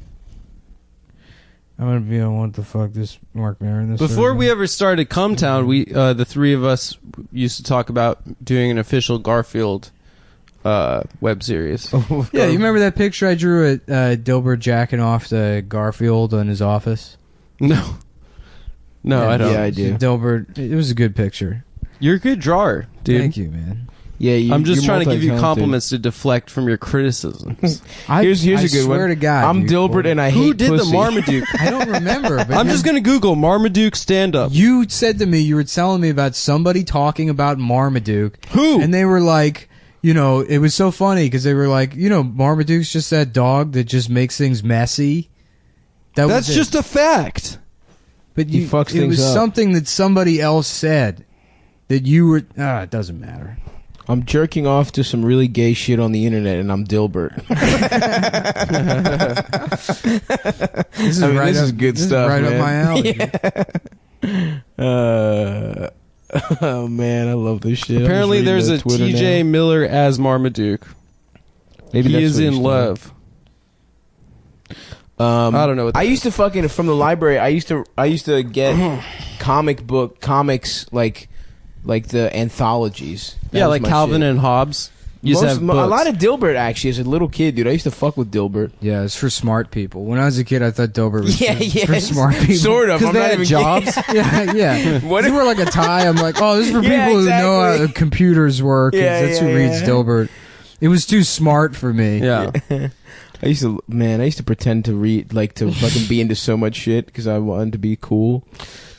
I'm gonna be on what the fuck this Mark Maron. This Before we ever started Cumtown, we the three of us used to talk about doing an official Garfield web series. Yeah, you remember that picture I drew at Dilbert jacking off to Garfield in his office? No, Yeah, I don't. Yeah, I do. Dilbert, it was a good picture. You're a good drawer, dude. Thank you, man. Yeah, I'm just you're trying to give you multi-talented. compliments to deflect from your criticisms. Here's a good one. I swear to God, I'm dude. Dilbert and I Who hate did pussy. the Marmaduke? I don't remember. But I'm just gonna Google Marmaduke stand-up. You said to me, you were telling me about somebody talking about Marmaduke. Who? And they were like, you know, it was so funny because they were like, you know, Marmaduke's just that dog that just makes things messy. That's just a fact. But He fucks it things was up. something that somebody else said that you were. It doesn't matter. I'm jerking off to some really gay shit on the internet, and I'm Dilbert. This is this is good this stuff, Is right man. up my alley. Oh man, I love this shit. Apparently, there's a TJ Miller as Marmaduke. Maybe He that's is what in he's love. I don't know what that I used to fucking from the library. I used to get comics like the anthologies. That Yeah, was like my Calvin shit. and Hobbes. You used to have A books. lot of Dilbert actually as a little kid, dude. I used to fuck with Dilbert. Yeah, it's for smart people. When I was a kid, I thought Dilbert was for smart people. Sort of. because I'm they not had even jobs. Yeah. What If if- you wear like a tie, I'm like, oh, this is for Yeah, people who know exactly. how computers work. Yeah, That's who yeah, reads yeah. Dilbert. It was too smart for me. Yeah. I used to pretend to read, like, to fucking be into so much shit because I wanted to be cool.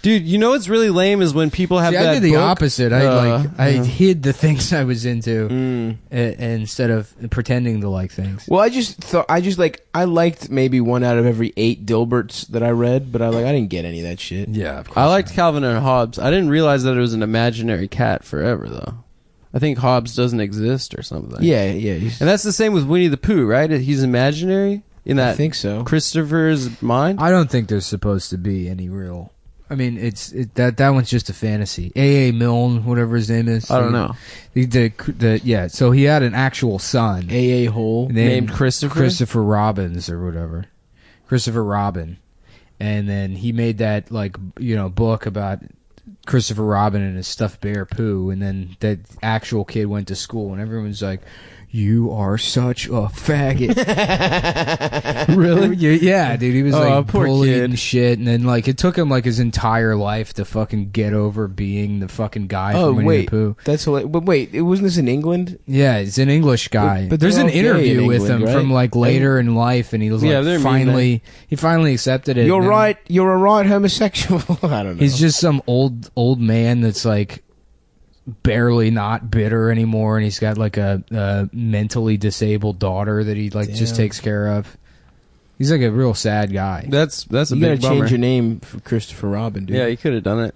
Dude, you know what's really lame is when people have See, that I did the book. opposite. I hid the things I was into instead of pretending to like things. Well, I liked maybe one out of every 8 Dilberts that I read, but I didn't get any of that shit. Yeah, of course. I liked Calvin and Hobbes. I didn't realize that it was an imaginary cat forever, though. I think Hobbes doesn't exist or something. Yeah. And that's the same with Winnie the Pooh, right? He's imaginary in that I think so. Christopher's mind. I don't think there's supposed to be any real. I mean, that one's just a fantasy. A.A. Milne, whatever his name is. I don't know. So he had an actual son A.A. Hole. Named Christopher? Christopher Robbins or whatever. Christopher Robin. And then he made that book about Christopher Robin and his stuffed bear Pooh, and then that actual kid went to school and everyone's like, "You are such a faggot." Really? Yeah, dude. He was poor bullied kid. and shit, and then it took him his entire life to fucking get over being the fucking guy Oh, from Winnie wait. the Pooh. That's hilarious. But wait, wasn't this in England? Yeah, he's an English guy. But there's they're an all gay interview in with England, him right? from later in life, and he was Yeah, they're mean, he finally accepted it. You're and then right. You're a right homosexual. I don't know. He's just some old man that's barely not bitter anymore, and he's got a mentally disabled daughter that he just Damn. takes care of. He's a real sad guy. That's a you gotta big bummer. change your name for Christopher Robin, dude. Yeah, you could have done it.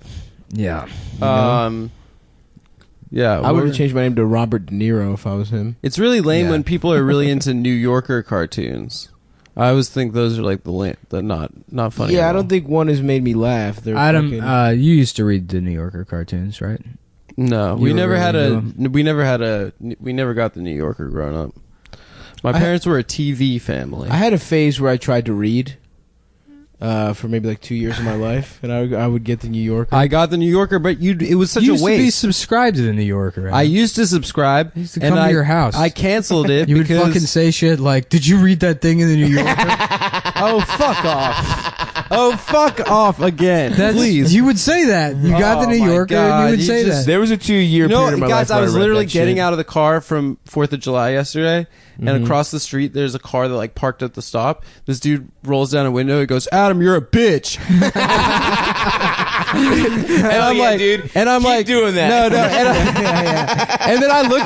Yeah. Yeah, I would have changed my name to Robert De Niro if I was him. It's really lame Yeah. when people are really into New Yorker cartoons. I always think those are the not funny. Yeah, at I all. don't think one has made me laugh. They're Adam, fucking- you used to read the New Yorker cartoons, right? No, You we were never had really we never got the New Yorker growing up. My parents were a TV family. I had a phase where I tried to read for maybe 2 years of my life, and I would get the New Yorker. I got the New Yorker, but it was such you a used to be waste. subscribed to the New Yorker. Adam. I used to subscribe. I used to and come to your house. I canceled it You would because fucking say shit like, "Did you read that thing in the New Yorker?" oh fuck off, oh fuck off again, please. You would say that. You got the Oh New my Yorker, God, and you would you say just- that. There was a 2-year period in my guys, life I where was read literally that getting shit. out of the car from 4th of July yesterday, and across the street there's a car that parked at the stop. This dude rolls down a window. He goes, "Adam, you're a bitch." And I'm yeah, like, dude. and I'm Keep like, doing that. No, and then I look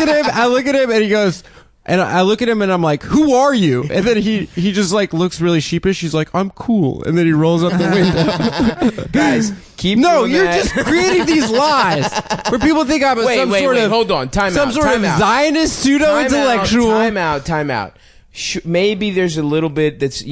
at him, and he goes. And I look at him and I'm like, "Who are you?" And then he just looks really sheepish. He's like, "I'm cool." And then he rolls up the window. Guys, keep No, doing you're that. just creating these lies where people think I'm Wait, some sort of hold on. Time some out. sort of time out. Zionist pseudo intellectual. Time out. maybe there's a little bit that's,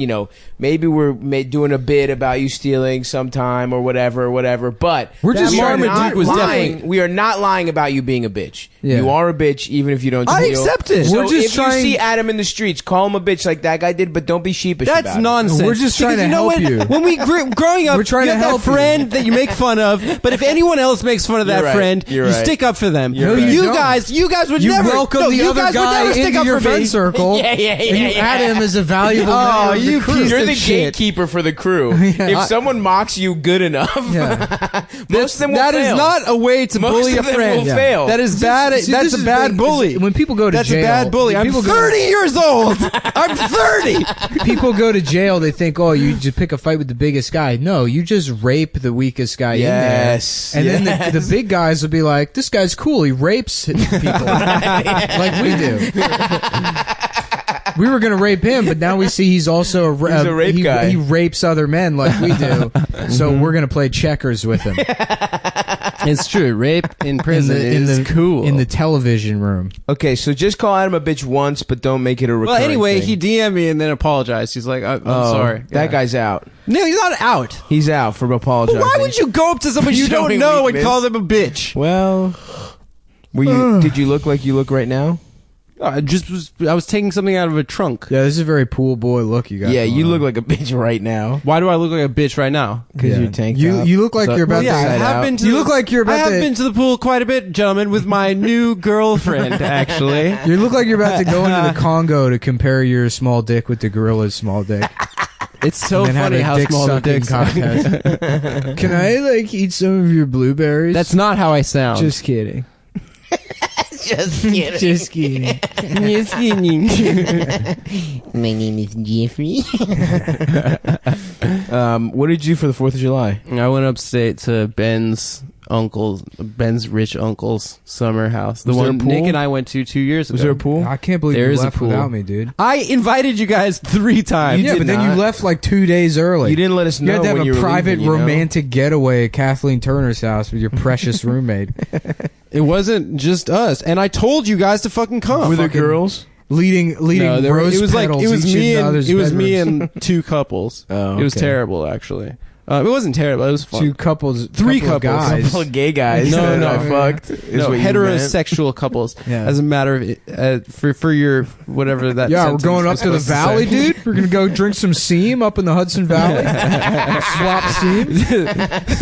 maybe we're doing a bit about you stealing sometime or whatever. But we're just Marmaduke was lying. We are not lying about you being a bitch. Yeah. You are a bitch, even if you don't. I accept it. So We're just if you see Adam in the streets, call him a bitch like that guy did, but don't be sheepish. That's about nonsense. We're just trying to help you. When we growing up, We're trying you to have help that friend that you make fun of, but if anyone else makes fun of that You're right. friend, You're you right. stick up for them. You're right. You don't. guys would You never welcome the you other guys would guy never stick into up your for me. friend circle. Yeah. And you add him as a valuable Oh, member of the you crew. piece You're of the shit. gatekeeper for the crew. Yeah. If someone mocks you good enough, most of them will That fail. is not a way to Most bully of a them friend. will fail. That is bad. See, That's this a is bad big- bully. When people go to That's jail, a bad bully. I'm people 30 years old. I'm 30. People go to jail. They think, oh, you just pick a fight with the biggest guy. No, you just rape the weakest guy Yes. in there. And Yes. then the big guys will be like, this guy's cool. He rapes people like we do. We were going to rape him, but now we see he's also a rape guy. He rapes other men like we do. So we're going to play checkers with him. It's true. Rape in prison is cool. In the television room. Okay, so just call Adam a bitch once, but don't make it a recurring Well, anyway, thing. he DM'd me and then apologized. He's like, I'm sorry. That guy's out. No, he's not out. He's out for apologizing. Why would you go up to someone you don't Showing know and weakness. call them a bitch? Well, did you look like you look right now? I was taking something out of a trunk. Yeah, this is a very pool boy look you got. Yeah, you going look on. like a bitch right now. Why do I look like a bitch right now? Because Yeah. your tank You- top. you look like you're about Well, to yeah, I side have out. been to You the- look like you're about I have to- been to the pool quite a bit, gentlemen, with my new girlfriend, actually. You look like you're about to go into the Congo to compare your small dick with the gorilla's small dick. It's so And then have funny a how dick small the sucking dicks are. contest. Can I eat some of your blueberries? That's not how I sound. just kidding. Just kidding. Just kidding. My name is Jeffrey. What did you do for the 4th of July? I went upstate to Ben's rich uncle's summer house. The Was there one a pool? Nick and I went to 2 years ago. Was there a pool? I can't believe There you is a left pool. without me, dude. I invited you guys 3 times. Yeah, did but then you not. left like 2 days early. You didn't let us You know had to when have you a were private leaving, romantic getaway at Kathleen Turner's house with your precious roommate. It wasn't just us. And I told you guys to fucking come. Were there girls? leading No, rose it was like petals it was each me into and others' it was me bedrooms. and 2 couples. Oh, It was okay. terrible, actually. It wasn't terrible. It was fun. 2 couples, 3 couple of couples. guys. Couple of gay guys. No, that no. I fucked. Is No, what you meant. heterosexual couples. Yeah. As a matter of for your whatever that. Yeah, we're sentence going up was to the supposed valley, say. dude. We're gonna go drink some seam up in the Hudson Valley. Swap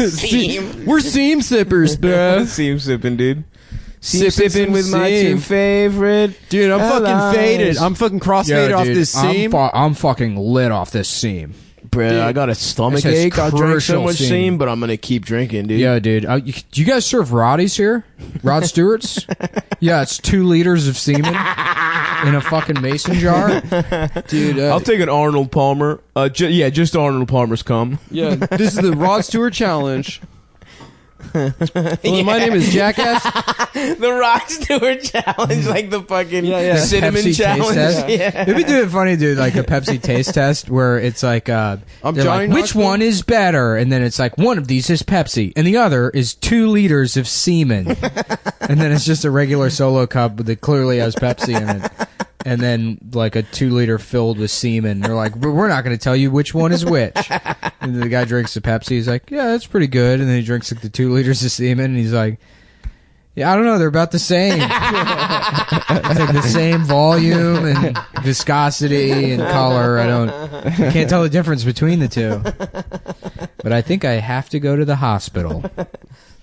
seam. We're seam sippers, bro. Seam sipping, dude. Seam Sipping sipping some with my seam. 2 favorite. Dude, I'm fucking allies. faded. I'm fucking crossfaded off this seam. I'm fucking lit off this seam. Bruh, Dude. I got a stomach This is ache. I drank so crucial much seam. seam, but I'm gonna keep drinking, dude. Yeah, dude. Do you guys serve Roddies here? Rod Stewart's? Yeah, it's 2 liters of semen in a fucking mason jar. Dude, I'll take an Arnold Palmer. Just Arnold Palmer's cum. Yeah, this is the Rod Stewart challenge. Hello, my name is Jackass. The Rod Stewart challenge, like the fucking Yeah. cinnamon Pepsi taste challenge. test. Yeah. It'd be doing funny, dude, like a Pepsi taste test where it's like, they're Johnny like, which Knoxville. one is better? And then it's like, one of these is Pepsi, and the other is 2 liters of semen. And then it's just a regular solo cup that clearly has Pepsi in it. And then like a 2 liter filled with semen. They're like, we're not going to tell you which one is which. And the guy drinks the Pepsi. He's like, yeah, that's pretty good. And then he drinks like the 2 liters of semen, and he's like, yeah, I don't know. They're about the same. It's like the same volume and viscosity and color. I can't tell the difference between the 2. But I think I have to go to the hospital.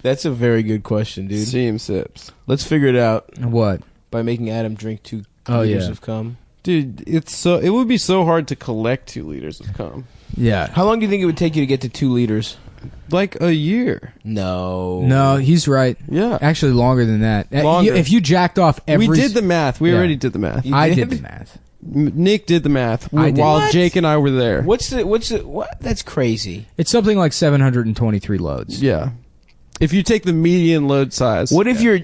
That's a very good question, dude. Seam sips. Let's figure it out What? by making Adam drink 2 Oh, liters yeah. of cum. Dude, it would be so hard to collect 2 liters of cum. Yeah. How long do you think it would take you to get to 2 liters? Like a year. No, he's right. Yeah. Actually, longer than that. Longer. If you jacked off every... We did the math. We Yeah. already did the math. You I did? did the math. Nick did the math I did. while What? Jake and I were there. What? That's crazy. It's something like 723 loads. Yeah. If you take the median load size. What if you're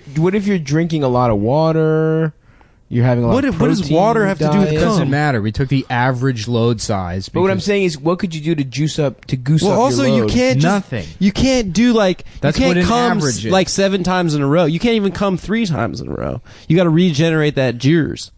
drinking a lot of water? You're having a lot of What does protein water have to do with It diet? cum? doesn't matter. We took the average load size. But what I'm because saying is, what could you do to goose up Well, your also you load? can't just, Nothing. You can't do like That's you can't what an come average is. like 7 times in a row. You can't even come 3 times in a row. You got to regenerate that juice.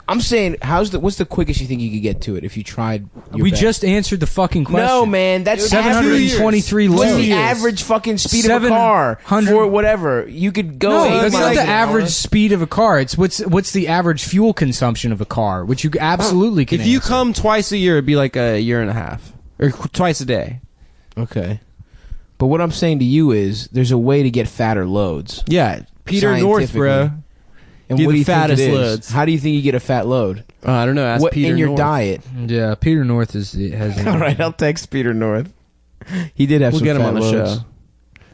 I'm saying, what's the quickest you think you could get to it if you tried? We just answered the fucking question. No, man, that's 723 loads. What's the average fucking speed of a car for whatever? You could go. No, that's not the average speed of a car. It's what's the average fuel consumption of a car, which you absolutely can. If you come twice a year, it'd be like a year and a half, or twice a day. Okay, but what I'm saying to you is, there's a way to get fatter loads. Yeah, Peter North, bro. And what do you think it is? Loads. How do you think you get a fat load? I don't know. Ask Peter in your North. Diet. Yeah, Peter North has. All right, I'll text Peter North. He did have. We'll some get him fat on the loads. show.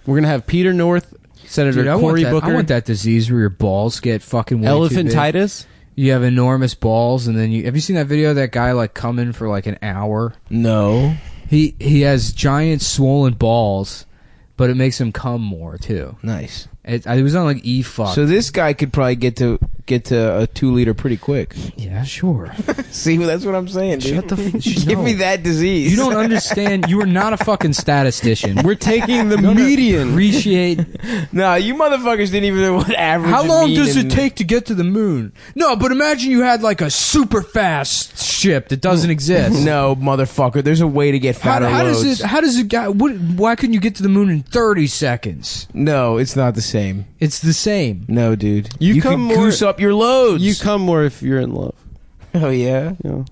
We're gonna have Peter North, Senator Cory Booker. I want that disease where your balls get fucking way elephantitis. Too big. You have enormous balls, and then have you seen that video of that guy like coming for like an hour? No. He has giant swollen balls, but it makes him come more too. Nice. It was on like E-Fuck. So this guy could probably get to a 2 liter pretty quick. Yeah, sure. See, that's what I'm saying, dude. Shut the Give me that disease. You don't understand. You are not a fucking statistician. We're taking the median. Appreciate. No, you motherfuckers didn't even know what average. How long does it take to get to the moon? No, but imagine you had like a super fast ship that doesn't exist. No, motherfucker. There's a way to get fatter loads. How does it get? Why couldn't you get to the moon in 30 seconds? No, it's not the same. It's the same. No, dude. You can goose up your loads. You come more if you're in love. Oh yeah. Yeah.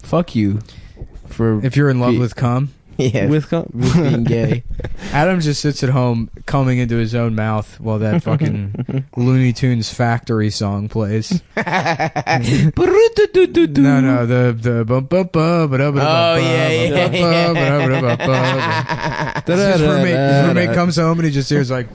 Fuck you. If you're in love with cum. Yeah. With cum. With being gay. Adam just sits at home coming into his own mouth while that fucking Looney Tunes Factory song plays. No, the bum bum bum ba da ba da. Oh yeah. His roommate comes home and he just hears like.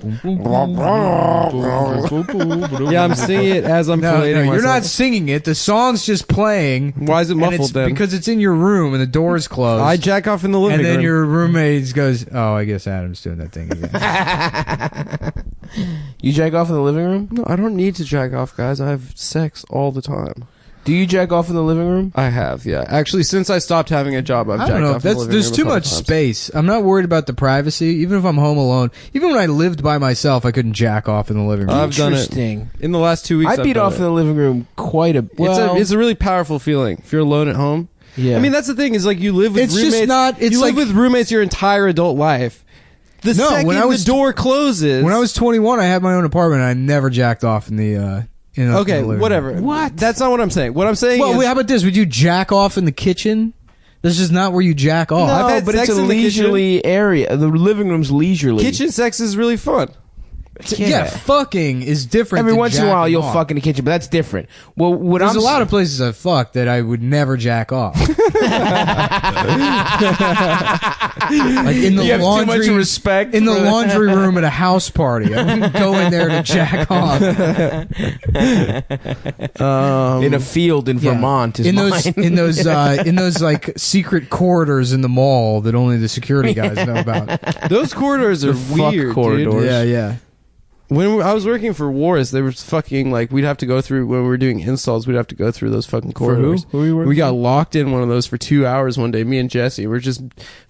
Yeah, I'm singing it as I'm playing. No, you're not singing it. The song's just playing. Why is it muffled then? Because it's in your room and the door's closed. I jack off in the living room. And then your roommate goes, "Oh, I guess Adam's doing that thing again." You jack off in the living room? No, I don't need to jack off, guys. I have sex all the time. Do you jack off in the living room? I have, yeah. Actually, since I stopped having a job, I've jacked off in the living room. There's too much space. I'm not worried about the privacy. Even if I'm home alone, even when I lived by myself, I couldn't jack off in the living room. I've done it in the last 2 weeks. I beat off in the living room quite a. Well, it's a really powerful feeling if you're alone at home. Yeah, I mean that's the thing is like you live with roommates. Just not. It's you like, live with roommates your entire adult life. The second the door closes. When I was 21, I had my own apartment. And I never jacked off in the. Okay, whatever. What? That's not what I'm saying. What I'm saying is... Well, how about this? Would you jack off in the kitchen? This is not where you jack off. No, but it's a leisurely area. The living room's leisurely. Kitchen sex is really fun. Yeah, fucking is different. Every once in a while, you'll fuck in the kitchen, but that's different. Well, there's a lot of places I fucked that I would never jack off. Like in the you laundry, have too much respect in the laundry room at a house party. I wouldn't go in there to jack off. In a field in Vermont, is in mine. those like secret corridors in the mall that only the security guys know about. Those corridors are weird, corridors. Dude. Yeah. When I was working for Wars, there was fucking like we'd have to go through when we were doing installs. We'd have to go through those fucking corridors. For who? Who were you working We got locked in one of those for 2 hours one day. Me and Jesse were just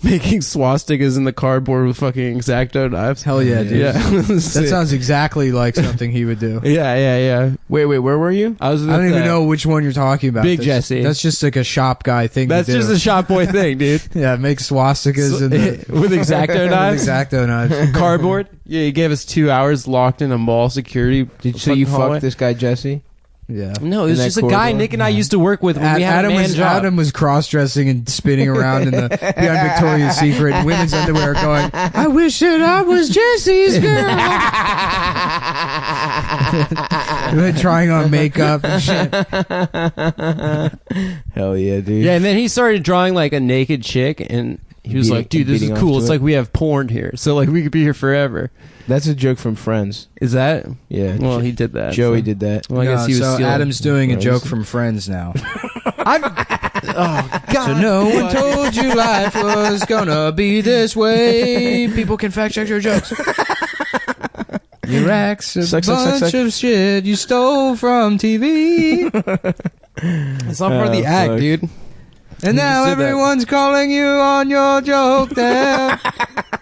making swastikas in the cardboard with fucking X-Acto knives. Hell yeah, dude. Yeah, that sounds exactly like something he would do. Yeah. Wait, where were you? I was. I don't even know which one you're talking about. Big Jesse. That's just like a shop guy thing. That's to do. just a shop boy thing, dude. Yeah, make swastikas with X-Acto knives. With X-Acto knives. Cardboard. Yeah, he gave us 2 hours locked in a mall security. So you fucked this guy Jesse? Yeah. No, it was just a guy Nick and I used to work with when we had a man job. Adam was cross-dressing and spinning around behind Victoria's Secret in women's underwear going, I wish that I was Jesse's girl. Trying on makeup and shit. Hell yeah, dude. Yeah, and then he started drawing like a naked chick and he was like, dude, this is cool. It's like we have porn here. So like we could be here forever. That's a joke from Friends. Is that? Yeah. Well, he did that. Joey did that. Well, I guess he was so stealing. Adam's doing a joke from Friends now. Oh, God. So no one told you life was gonna be this way. People can fact check your jokes. Your acts a bunch of shit you stole from TV. It's not part of the act, dude. And now everyone's calling you on your joke there.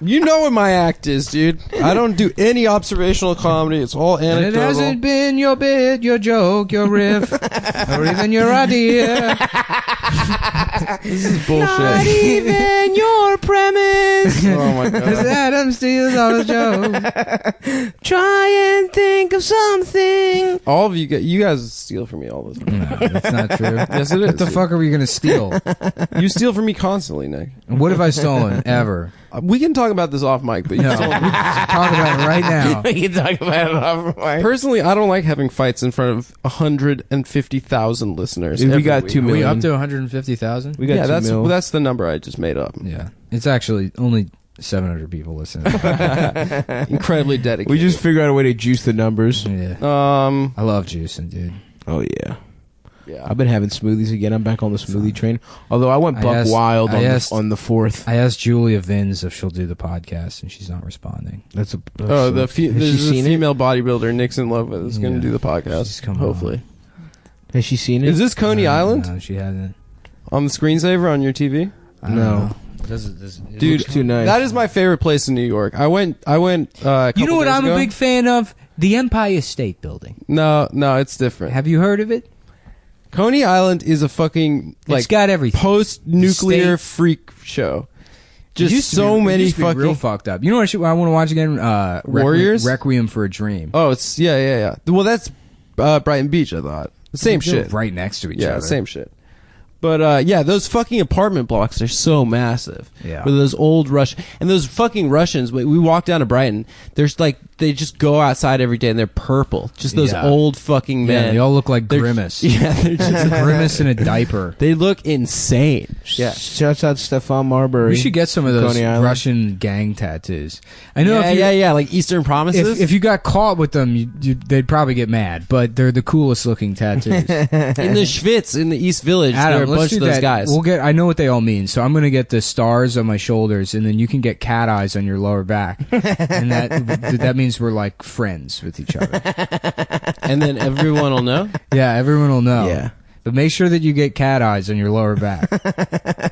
You know what my act is, dude. I don't do any observational comedy. It's all anecdotal. And it hasn't been your bit, your joke, your riff, or even your idea. This is bullshit. Not even your premise. Oh my god. Because Adam steals all the jokes. Try and think of something. All of you guys steal from me all the time. No, that's not true. Yes, it is. What the fuck are we going to steal? You steal from me constantly, Nick. What have I stolen ever? We can talk about this off mic, but you No, we stole can talk about it right now. We can talk about it off mic. Personally, I don't like having fights in front of 150,000 listeners. Dude, we every got week. 2 Are we million. up to 150,000? We got Yeah, 2 that's mil. that's the number I just made up. Yeah. It's actually only 700 people listening. Incredibly dedicated. We just figured out a way to juice the numbers. Yeah. I love juicing, dude. Oh yeah. yeah. I've been having smoothies again. I'm back on the smoothie train. Although I went buck wild on the 4th. I asked Julia Vins if she'll do the podcast, and she's not responding. That's a. Oh, has there's she a seen it? female bodybuilder Nick's in love with is going to Yeah. do the podcast. She's coming Hopefully. Has she seen it? Is this Coney Island No, she hasn't. on the screensaver on your TV? I don't No. know. Dude, looks too nice. that is my favorite place in New York. I went. A You couple know what days I'm ago. a big fan of? The Empire State Building. No, it's different. Have you heard of it? Coney Island is a fucking It's got everything. post-nuclear State- freak show. It used Just to so be- it many used to be fucking real fucked up. You know what I want to watch again? Warriors? Requiem for a Dream. Oh, it's yeah. Well, that's Brighton Beach. I thought the same They're shit. right next to each Yeah, other. same shit. But yeah, those fucking apartment blocks are so massive. Yeah. With those old Russian and those fucking Russians. We walk down to Brighton. There's like they just go outside every day and they're purple. Just those Yeah. old fucking men. Yeah, they all look like They're- Grimace. Yeah, they're just Grimace in a diaper. they look insane. Yeah. Shouts out Stefan Marbury. We should get some of those Coney Island. Russian gang tattoos. I know if you, Yeah, like Eastern Promises. if you got caught with them, they'd probably get mad. But they're the coolest looking tattoos. in the Schwitz in the East Village, there are a Adam, let's bunch do of those that. guys. We'll get. I know what they all mean, so I'm going to get the stars on my shoulders, and then you can get cat eyes on your lower back, and that means we're like friends with each other. And then everyone will know. Yeah, everyone will know. Yeah. But make sure that you get cat eyes on your lower back,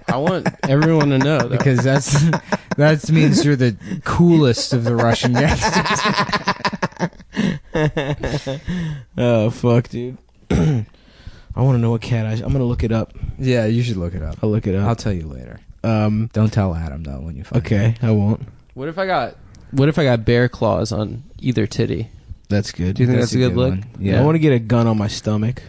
I want everyone to know though. because that means you're the coolest of the Russian gangsters. Oh fuck, dude. I want to know what cat eyes. I'm gonna look it up. Yeah, you should look it up. I'll look it I'll up. tell you later. Um. Don't tell Adam though when you find Okay, I won't. What if I got bear claws on either titty? That's good. Do you think that's a good look? one. I Yeah, want to get a gun on my stomach.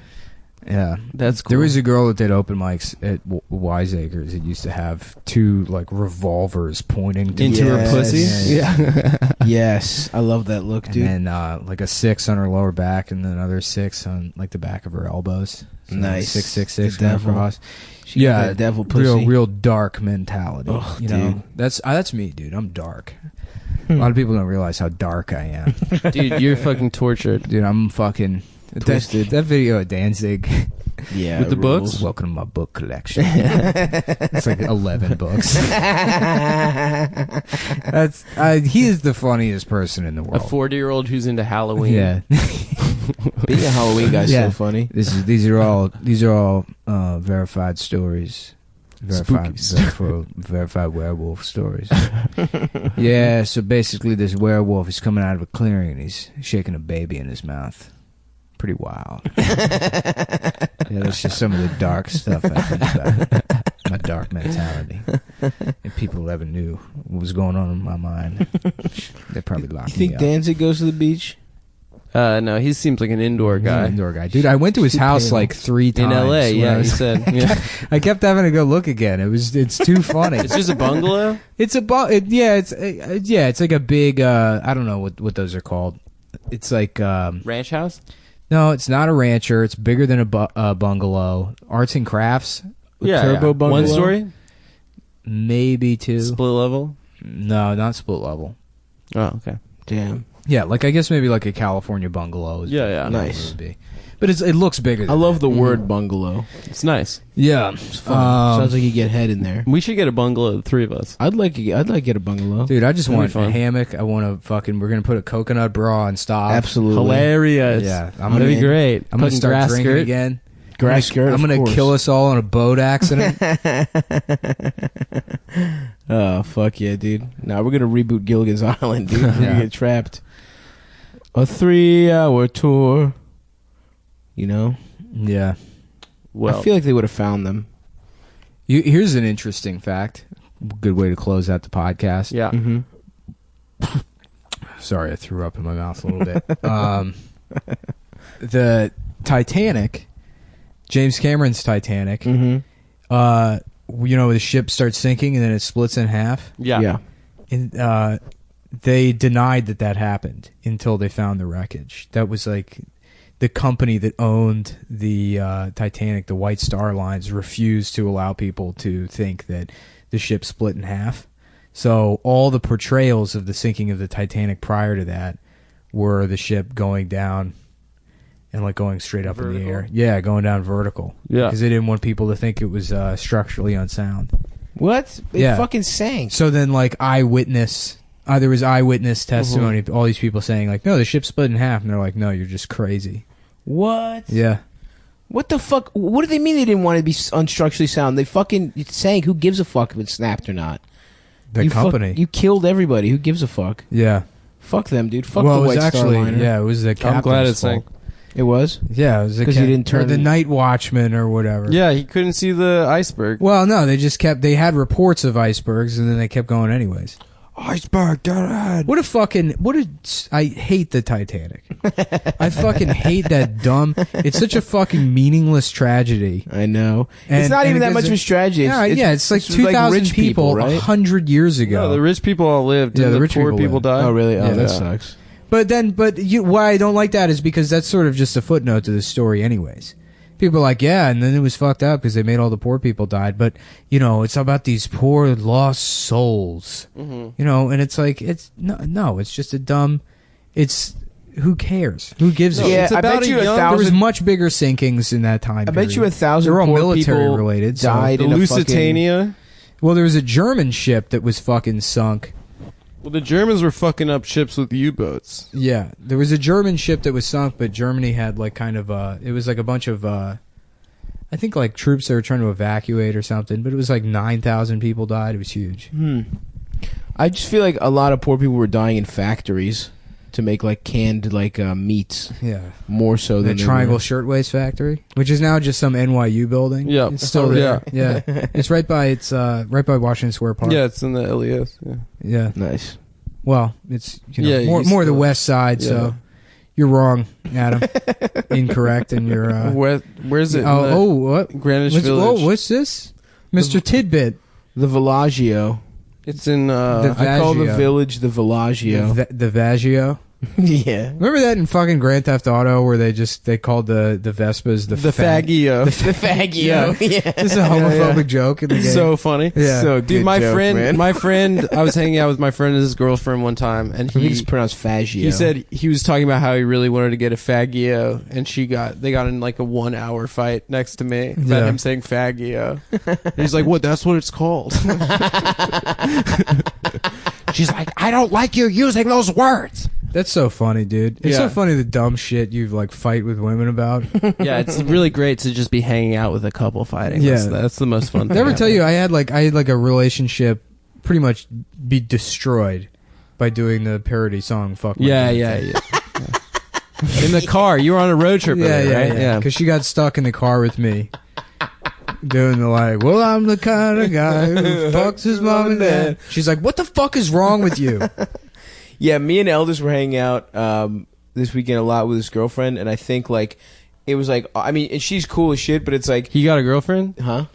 yeah. That's cool. There was a girl that did open mics at Wiseacres that used to have two like revolvers pointing to into her Yes. pussy. Yeah. Yes, I love that look, And dude. then like a 6 on her lower back, and then another 6 on like the back of her elbows. So Nice. 666 The devil. across. She got Yeah, that devil pussy. real dark mentality. Oh, you know, dude. that's me, dude. I'm dark. A lot of people don't realize how dark I am. Dude, you're fucking tortured. Dude, I'm fucking Twisted. That video of Danzig. Yeah, With the it books? rules. Welcome to my book collection. It's like 11 books. He is the funniest person in the A world. 40-year-old who's into Halloween. Yeah. Being a Halloween guy's Yeah. so funny. These are all verified stories. Verified werewolf stories. Yeah, so basically this werewolf is coming out of a clearing and he's shaking a baby in his mouth. Pretty wild. Yeah, that's just some of the dark stuff I think about. My dark mentality. If people ever knew what was going on in my mind, they'd probably lock You think me up. Danzig goes to the beach? No, he seems like an indoor He's an guy. indoor guy. Dude, I went to his Too house pale. like 3 In times. LA, when I yeah, he was- said. Yeah. I kept having to go look again. It's too funny. It's just a bungalow? It's it's like a big I don't know what those are called. It's like Ranch house? no, it's not a rancher. It's bigger than a bungalow. Arts and crafts, turbo bungalow? 1 story? maybe 2. Split level? No, not split level. Oh, okay. Damn. Yeah, like I guess maybe like a California bungalow. Is Yeah. what Nice. it would be. But it looks bigger. I Than love that. the word bungalow. It's nice. Yeah, It's fun. Sounds like you get head in there. We should get a bungalow, the 3 of us. I'd like to get a bungalow. dude. I just That'd be want a fun. hammock. I want to fucking. We're gonna put a coconut bra on stop. Absolutely. Hilarious. Yeah, That'd be in. great. I'm gonna Fucking start grass drinking skirt. again. Grass skirt. I'm gonna kill us all in a boat accident. Oh fuck yeah, dude! Now we're gonna reboot Gilligan's Island, dude. We're gonna get trapped. A 3-hour tour. You know? Yeah. Well, I feel like they would have found them. Here's an interesting fact. Good way to close out the podcast. Yeah. Mm-hmm. Sorry, I threw up in my mouth a little bit. The Titanic, James Cameron's Titanic, mm-hmm. The ship starts sinking and then it splits in half. Yeah. And they denied that happened until they found the wreckage. That was like the company that owned the Titanic, the White Star Lines, refused to allow people to think that the ship split in half. So all the portrayals of the sinking of the Titanic prior to that were the ship going down and like going straight up in the air. Yeah, going down vertical. Yeah. Because they didn't want people to think it was structurally unsound. What? It fucking sank. So then like there was eyewitness testimony, all these people saying like, no, the ship split in half. And they're like, no, you're just crazy. What? Yeah. What the fuck? What do they mean they didn't want to be unstructurally sound? They fucking sank. Who gives a fuck if it snapped or not? The company. You killed everybody. Who gives a fuck? Yeah. Fuck them, dude. Fuck the White Star Liner. Yeah, it was the captain's I'm glad it fault. sank. It was? Yeah, it was because he didn't turn the night watchman or whatever. Yeah, he couldn't see the iceberg. Well, no, they had reports of icebergs and then they kept going anyways. Iceberg, get ahead. I hate the Titanic. I fucking hate that dumb. It's such a fucking meaningless tragedy. I know. It's not even that much of a tragedy. It's like 2,000 rich people right? 100 years ago. No, the rich people all lived. Yeah, the rich poor people died. Oh, really? Oh, Yeah. that sucks. But why I don't like that is because that's sort of just a footnote to the story anyways. People are like, yeah, and then it was fucked up because they made all the poor people died. But, it's about these poor lost souls. Mm-hmm. And it's like, it's just a dumb, who cares? Who gives a shit? It's about there was much bigger sinkings in that time I period. bet you 1,000 They're all poor military people related. died The in Lusitania. Well, there was a German ship that was fucking sunk. Well, the Germans were fucking up ships with U-boats. Yeah, there was a German ship that was sunk, but Germany had like kind of it was like a bunch of I think like troops that were trying to evacuate or something, but it was like 9,000 people died. It was huge. I just feel like a lot of poor people were dying in factories to make like canned like meats. Yeah, more so than the Triangle Shirtwaist Factory, which is now just some NYU building. Yeah, it's still there. Yeah, it's right by Washington Square Park. Yeah, it's in the LES. Yeah, nice. Well, it's more the west side. Yeah. So you're wrong, Adam. Incorrect, and you're where's it? What? Greenwich Village. What's this, Mr. Tidbit? The Villaggio. It's in. I call the village the Villaggio. The Vaggio. Yeah. Remember that in fucking Grand Theft Auto where they called the Vespas the Faggio. The Faggio. Yeah. It's a homophobic joke in the game. So funny. Yeah. So dude, my friend, I was hanging out with my friend and his girlfriend one time, and I think it's pronounced Faggio. He said he was talking about how he really wanted to get a Faggio, and they got in like a 1-hour fight next to me about him saying Faggio. And he's like, "What? That's what it's called." She's like, "I don't like you using those words." That's so funny, dude. It's so funny the dumb shit you like fight with women about. Yeah, it's really great to just be hanging out with a couple fighting. Yeah, that's the most fun thing. Did I ever tell you I had like a relationship pretty much be destroyed by doing the parody song "Fuck My Yeah. In the car, you were on a road trip. Yeah. Because she got stuck in the car with me. Doing the like, well, I'm the kind of guy who fucks his mom and dad. She's like, what the fuck is wrong with you? Yeah, me and Elders were hanging out this weekend a lot with his girlfriend, and I think like it was like, I mean, and she's cool as shit, but it's like, He got a girlfriend? huh?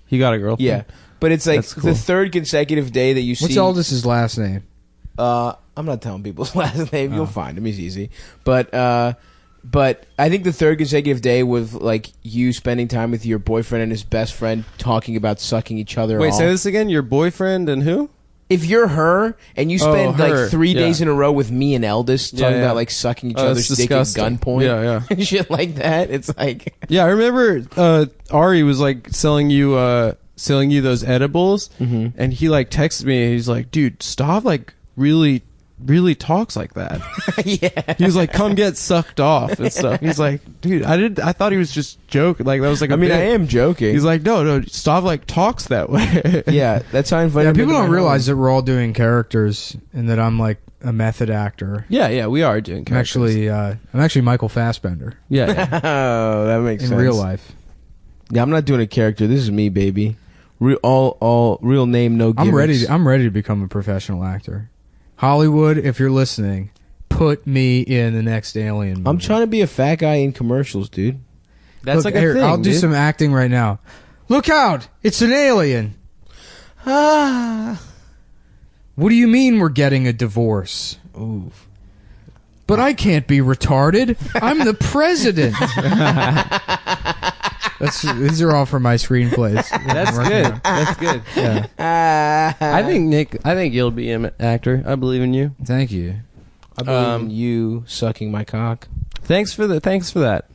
He got a girlfriend? Yeah, but it's like That's cool. the third consecutive day that you see. What's Aldous' last name? I'm not telling people's last name. You'll find him. He's easy. But I think the third consecutive day with like you spending time with your boyfriend and his best friend talking about sucking each other Wait, off. say this again? Your boyfriend and who? If you're her and you spend her. like 3 days in a row with me and Eldest talking about like sucking each other's dick at gunpoint, and shit like that, it's like Yeah, I remember Ari was like selling you those edibles, and he like texted me and he's like, dude, stop like really really talks like that. Yeah. He was like, "Come get sucked off" and stuff. He's like, "Dude, I thought he was just joking. Like that was like." I am joking. He's like, "No, Stav like talks that way." Yeah, that's how I invited. Yeah, him people into don't my realize home. that we're all doing characters and that I'm like a method actor. Yeah, we are doing. I'm Characters. actually Michael Fassbender Yeah. Oh, that makes in sense. real life. Yeah, I'm not doing a character. This is me, baby. All real name, no gimmicks. I'm ready to become a professional actor. Hollywood, if you're listening, put me in the next Alien movie. I'm trying to be a fat guy in commercials, dude. That's Look, like a here, thing. I'll do dude. some acting right now. Look out! It's an alien. Ah. What do you mean we're getting a divorce? Ooh. But I can't be retarded. I'm the president. These are all from my screenplays. That's good. That's good. Yeah. I think you'll be an actor. I believe in you. Thank you. I believe in you sucking my cock. Thanks for that.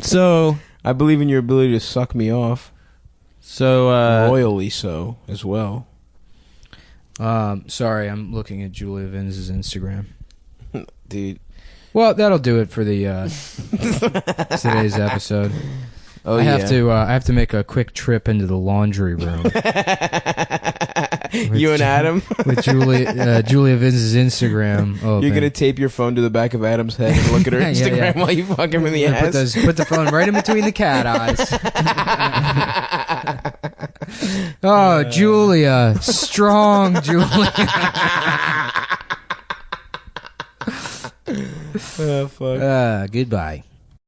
So I believe in your ability to suck me off. Royally so as well. Sorry, I'm looking at Julia Vinz's Instagram. Dude. Well, that'll do it for the today's episode. Oh, I have to make a quick trip into the laundry room. You and Adam? With Julia Vinz's Instagram. Oh, You're going to tape your phone to the back of Adam's head and look at her Yeah, Instagram yeah. while you fuck him in the Yeah, ass? put the phone right in between the cat eyes. Oh, Julia. Strong Julia. Oh, fuck. Goodbye.